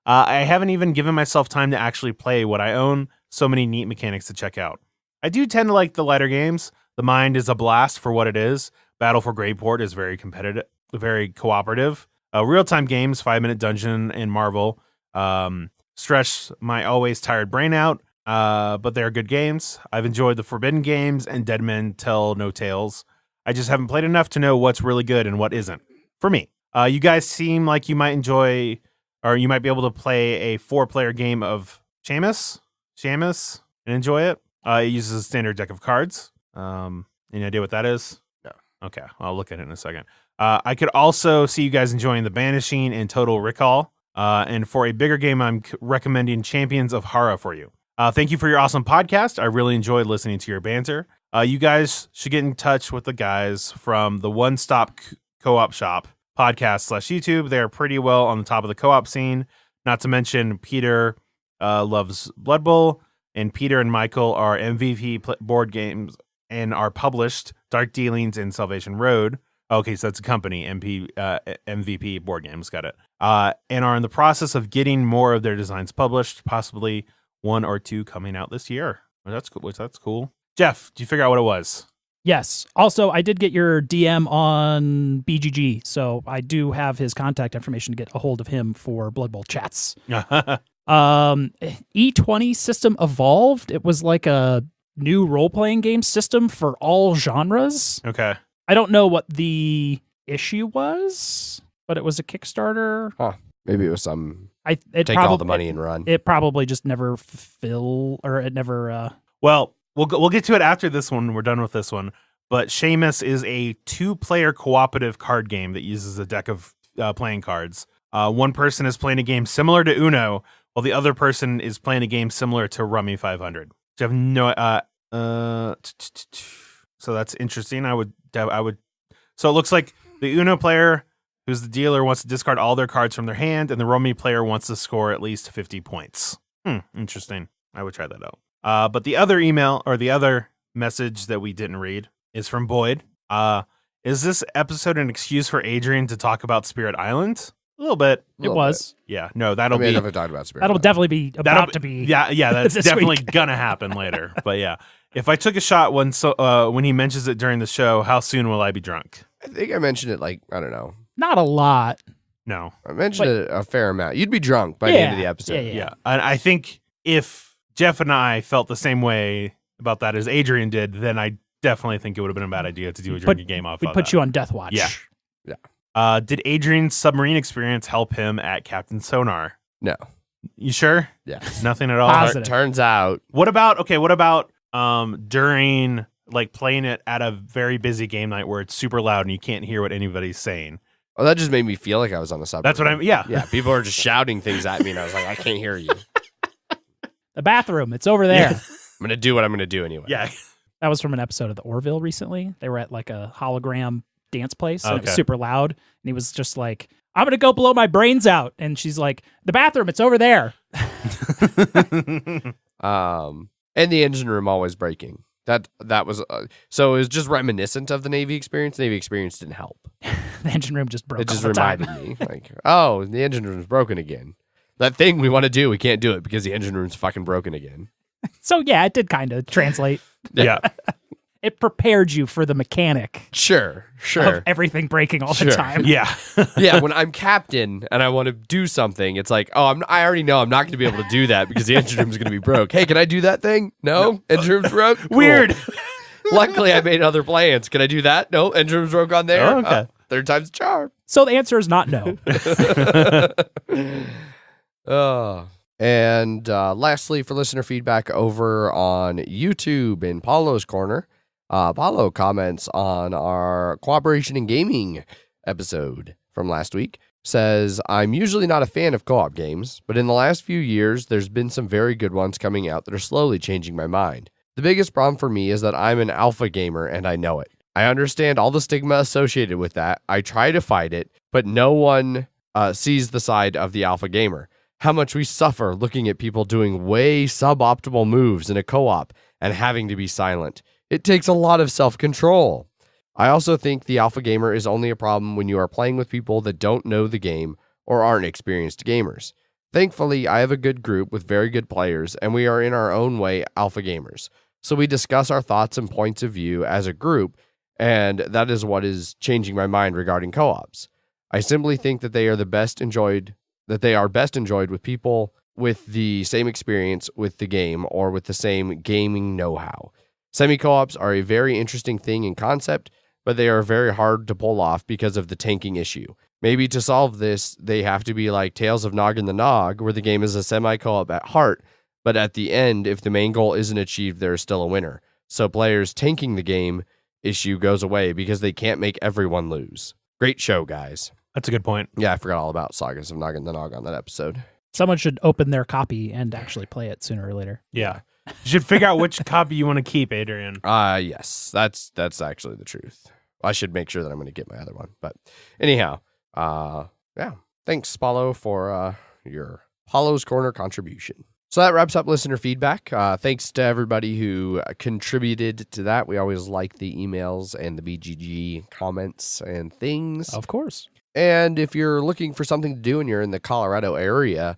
I haven't even given myself time to actually play what I own. So many neat mechanics to check out. I do tend to like the lighter games. The Mind is a blast for what it is. Battle for Greyport is very competitive, very cooperative. Real-time games, 5-Minute Dungeon and Marvel, stretch my always tired brain out. but they're good games. I've enjoyed the Forbidden games and Dead Men Tell No Tales. I just haven't played enough to know what's really good and what isn't. For me, you guys seem like you might enjoy, or you might be able to play a 4-player game of Shamus, and enjoy it. It uses a standard deck of cards. Any idea what that is? No. Okay, I'll look at it in a second. I could also see you guys enjoying The Banishing and Total Recall. And for a bigger game, I'm recommending Champions of Hara for you. Thank you for your awesome podcast. I really enjoyed listening to your banter. You guys should get in touch with the guys from the One Stop Co-op Shop podcast /YouTube. They're pretty well on the top of the co-op scene. Not to mention Peter loves Blood Bowl, and Peter and Michael are MVP board games and are published Dark Dealings and Salvation Road. Okay, so that's a company, MVP board games, got it. And are in the process of getting more of their designs published, possibly 1 or 2 coming out this year. Well, that's cool. That's cool. Jeff, did you figure out what it was? Yes. Also, I did get your DM on BGG, so I do have his contact information to get a hold of him for Blood Bowl chats. E20 system evolved. It was like a new role-playing game system for all genres. Okay. I don't know what the issue was, but it was a Kickstarter. Huh. Maybe it was some Take all the money and run. It probably just never Well, we'll get to it after this one. We're done with this one. But Shamus is a 2-player cooperative card game that uses a deck of playing cards. One person is playing a game similar to Uno, while the other person is playing a game similar to Rummy 500. Which I have no. So that's interesting. I would. So it looks like the Uno player, who's the dealer, wants to discard all their cards from their hand, and the Rummy player wants to score at least 50 points. Interesting. I would try that out. But the other email, or the other message that we didn't read, is from Boyd. Is this episode an excuse for Adrian to talk about Spirit Island? A little bit. It was. Yeah. No, that'll I be. never talked about Spirit That'll Island. definitely be about to be. Yeah, that's this definitely week. gonna happen later. But yeah, if I took a shot when he mentions it during the show, how soon will I be drunk? I think I mentioned it like, I don't know. Not a lot. No. I mentioned it a fair amount. You'd be drunk by the end of the episode. Yeah. And I think if Jeff and I felt the same way about that as Adrian did, then I definitely think it would have been a bad idea to do a drinking game off We'd of put that. you on death watch. Yeah. Did Adrian's submarine experience help him at Captain Sonar? No. You sure? Yeah. Nothing at all? Positive. Turns out. What about during like playing it at a very busy game night where it's super loud and you can't hear what anybody's saying? Well, that just made me feel like I was on a submarine. That's what I'm. Yeah. Yeah. People are just shouting things at me, and I was like, I can't hear you. The bathroom. It's over there. I'm going to do what I'm going to do anyway. Yeah. That was from an episode of the Orville recently. They were at like a hologram dance place, and it was Okay. super loud. And he was just like, I'm going to go blow my brains out. And she's like, the bathroom, it's over there. And the engine room always breaking. That was so it was just reminiscent of the Navy experience. The Navy experience didn't help. The engine room just broke. It just all the time. reminded me, like, oh, the engine room's broken again. That thing we want to do, we can't do it because the engine room's fucking broken again. So yeah, it did kind of translate. Yeah. It prepared you for the mechanic Sure. of everything breaking all the Sure. time. Yeah. Yeah, when I'm captain and I want to do something, it's like, oh, I already know I'm not going to be able to do that because the engine room's going to be broke. Hey, can I do that thing? No? Engine room's broke? Cool. Weird. Luckily, I made other plans. Can I do that? No, engine room's broke on there. Oh, okay. Third time's the charm. So the answer is not no. And lastly, for listener feedback over on YouTube in Paulo's Corner, Paulo comments on our Cooperation in Gaming episode from last week. Says, I'm usually not a fan of co-op games, but in the last few years, there's been some very good ones coming out that are slowly changing my mind. The biggest problem for me is that I'm an alpha gamer and I know it. I understand all the stigma associated with that. I try to fight it, but no one sees the side of the alpha gamer. How much we suffer looking at people doing way suboptimal moves in a co-op and having to be silent. It takes a lot of self-control. I also think the alpha gamer is only a problem when you are playing with people that don't know the game or aren't experienced gamers. Thankfully, I have a good group with very good players, and we are in our own way alpha gamers. So we discuss our thoughts and points of view as a group, and that is what is changing my mind regarding co-ops. I simply think that they are best enjoyed with people with the same experience with the game or with the same gaming know-how. Semi-co-ops are a very interesting thing in concept, but they are very hard to pull off because of the tanking issue. Maybe to solve this, they have to be like Tales of Noggin the Nog, where the game is a semi-co-op at heart, but at the end, if the main goal isn't achieved, there is still a winner. So players tanking the game issue goes away because they can't make everyone lose. Great show, guys. That's a good point. Yeah, I forgot all about Sagas of Noggin the Nog on that episode. Someone should open their copy and actually play it sooner or later. Yeah. You should figure out which copy you want to keep, Adrian. Yes, that's actually the truth. I should make sure that I'm going to get my other one. But anyhow, yeah. Thanks, Paulo, for your Paulo's Corner contribution. So that wraps up listener feedback. Thanks to everybody who contributed to that. We always like the emails and the BGG comments and things. Of course. And if you're looking for something to do and you're in the Colorado area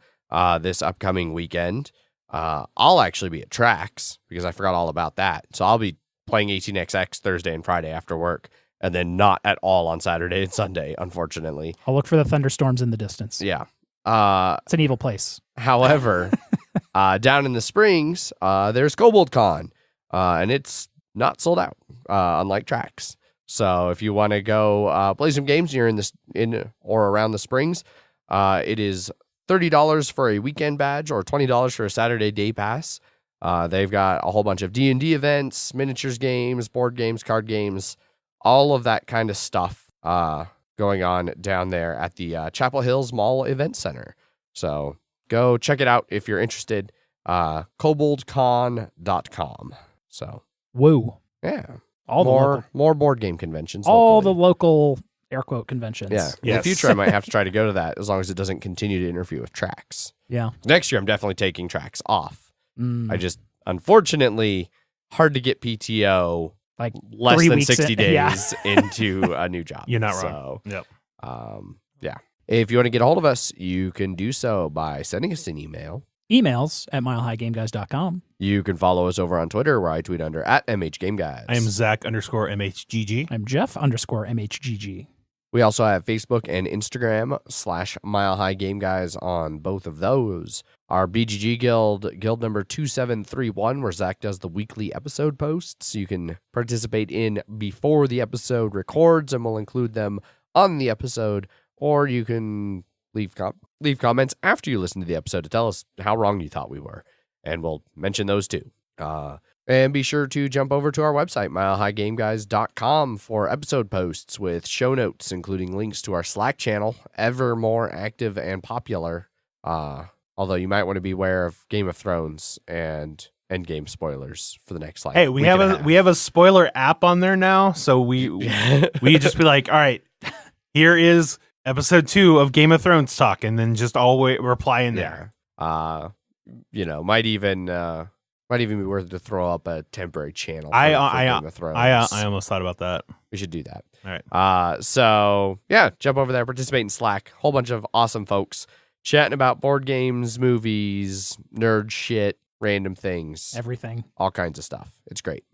this upcoming weekend, I'll actually be at Trax because I forgot all about that. So I'll be playing 18xx Thursday and Friday after work, and then not at all on Saturday and Sunday, unfortunately. I'll look for the thunderstorms in the distance. Yeah. It's an evil place. However, down in the Springs, there's KoboldCon, and it's not sold out, unlike Trax. So if you want to go play some games, you're in or around the Springs, it is $30 for a weekend badge or $20 for a Saturday day pass. They've got a whole bunch of D&D events, miniatures games, board games, card games, all of that kind of stuff going on down there at the Chapel Hills Mall Event Center. So go check it out if you're interested. KoboldCon.com. So woo. yeah. All more board game conventions. All locally. the local air quote conventions. Yeah. In Yes. the future, I might have to try to go to that as long as it doesn't continue to interfere with Trax. Yeah. Next year, I'm definitely taking Trax off. Mm. I just, unfortunately, hard to get PTO like less 3 than weeks 60 in- days yeah. into a new job. You're not so, wrong. Yep. Yeah. If you want to get a hold of us, you can do so by sending us an email. Emails at milehighgameguys.com. You can follow us over on Twitter, where I tweet under @MHGameGuys. I am Zach_MHGG. I'm Jeff_MHGG. We also have Facebook and Instagram /MileHighGameGuys on both of those. Our BGG guild number 2731, where Zach does the weekly episode posts. You can participate in before the episode records, and we'll include them on the episode, or you can leave comments after you listen to the episode to tell us how wrong you thought we were, and we'll mention those too. And be sure to jump over to our website, milehighgameguys.com, for episode posts with show notes, including links to our Slack channel, ever more active and popular. Although you might want to be aware of Game of Thrones and Endgame spoilers for the next slide. Hey, we have a spoiler app on there now, so we just be like, all right, here is episode 2 of Game of Thrones talk, and then just always reply in there. Might even be worth to throw up a temporary channel. For Game of Thrones. I almost thought about that. We should do that. All right. So yeah, jump over there, participate in Slack. Whole bunch of awesome folks chatting about board games, movies, nerd shit, random things, Everything. all kinds of stuff. It's great.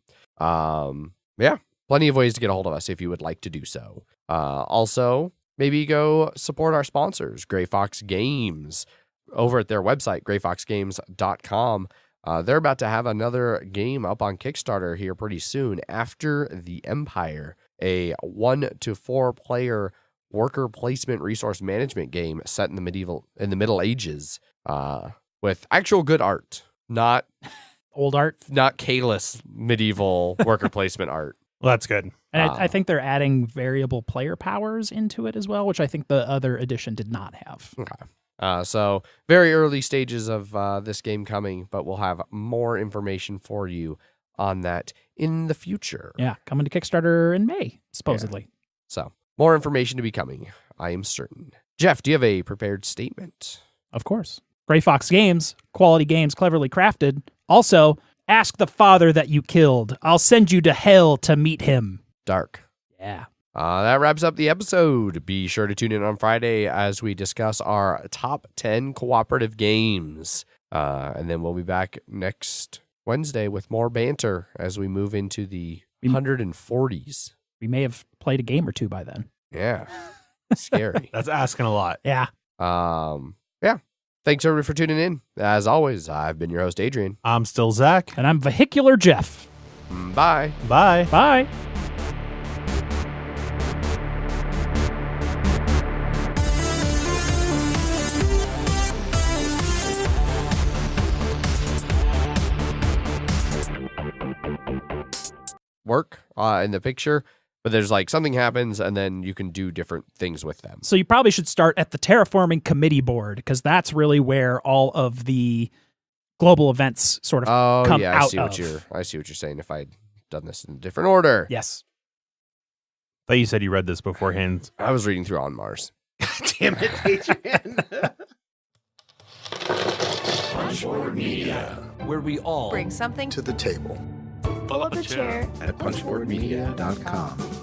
Yeah, plenty of ways to get a hold of us if you would like to do so. Also, maybe go support our sponsors, Gray Fox Games, over at their website, grayfoxgames.com. They're about to have another game up on Kickstarter here pretty soon, After the Empire, a 1 to 4 player worker placement resource management game set in the Middle Ages, with actual good art, not Old art. not Kalis medieval worker placement art. Well, that's good. And I think they're adding variable player powers into it as well, which I think the other edition did not have. Okay. So very early stages of this game coming, but we'll have more information for you on that in the future. Yeah, coming to Kickstarter in May, supposedly. Yeah. So more information to be coming, I am certain. Jeff, do you have a prepared statement? Of course. Gray Fox Games, quality games cleverly crafted. Also, ask the father that you killed. I'll send you to hell to meet him. Dark. Yeah. That wraps up the episode. Be sure to tune in on Friday as we discuss our top 10 cooperative games. And then we'll be back next Wednesday with more banter as we move into the 140s. We may have played a game or two by then. Yeah. Scary. That's asking a lot. Yeah. Yeah. Thanks everybody for tuning in. As always, I've been your host, Adrian. I'm still Zach. And I'm Vehicular Jeff. Bye. Bye. Bye. Work in the picture, but there's like something happens and then you can do different things with them. So you probably should start at the Terraforming Committee Board, because that's really where all of the global events sort of come out I see what you're saying. If I'd done this in a different order. Yes. I thought you said you read this beforehand. I was reading through On Mars. Damn it, Adrian. Punchboard Media, where we all bring something to the table. Pull up a chair at punchboardmedia.com.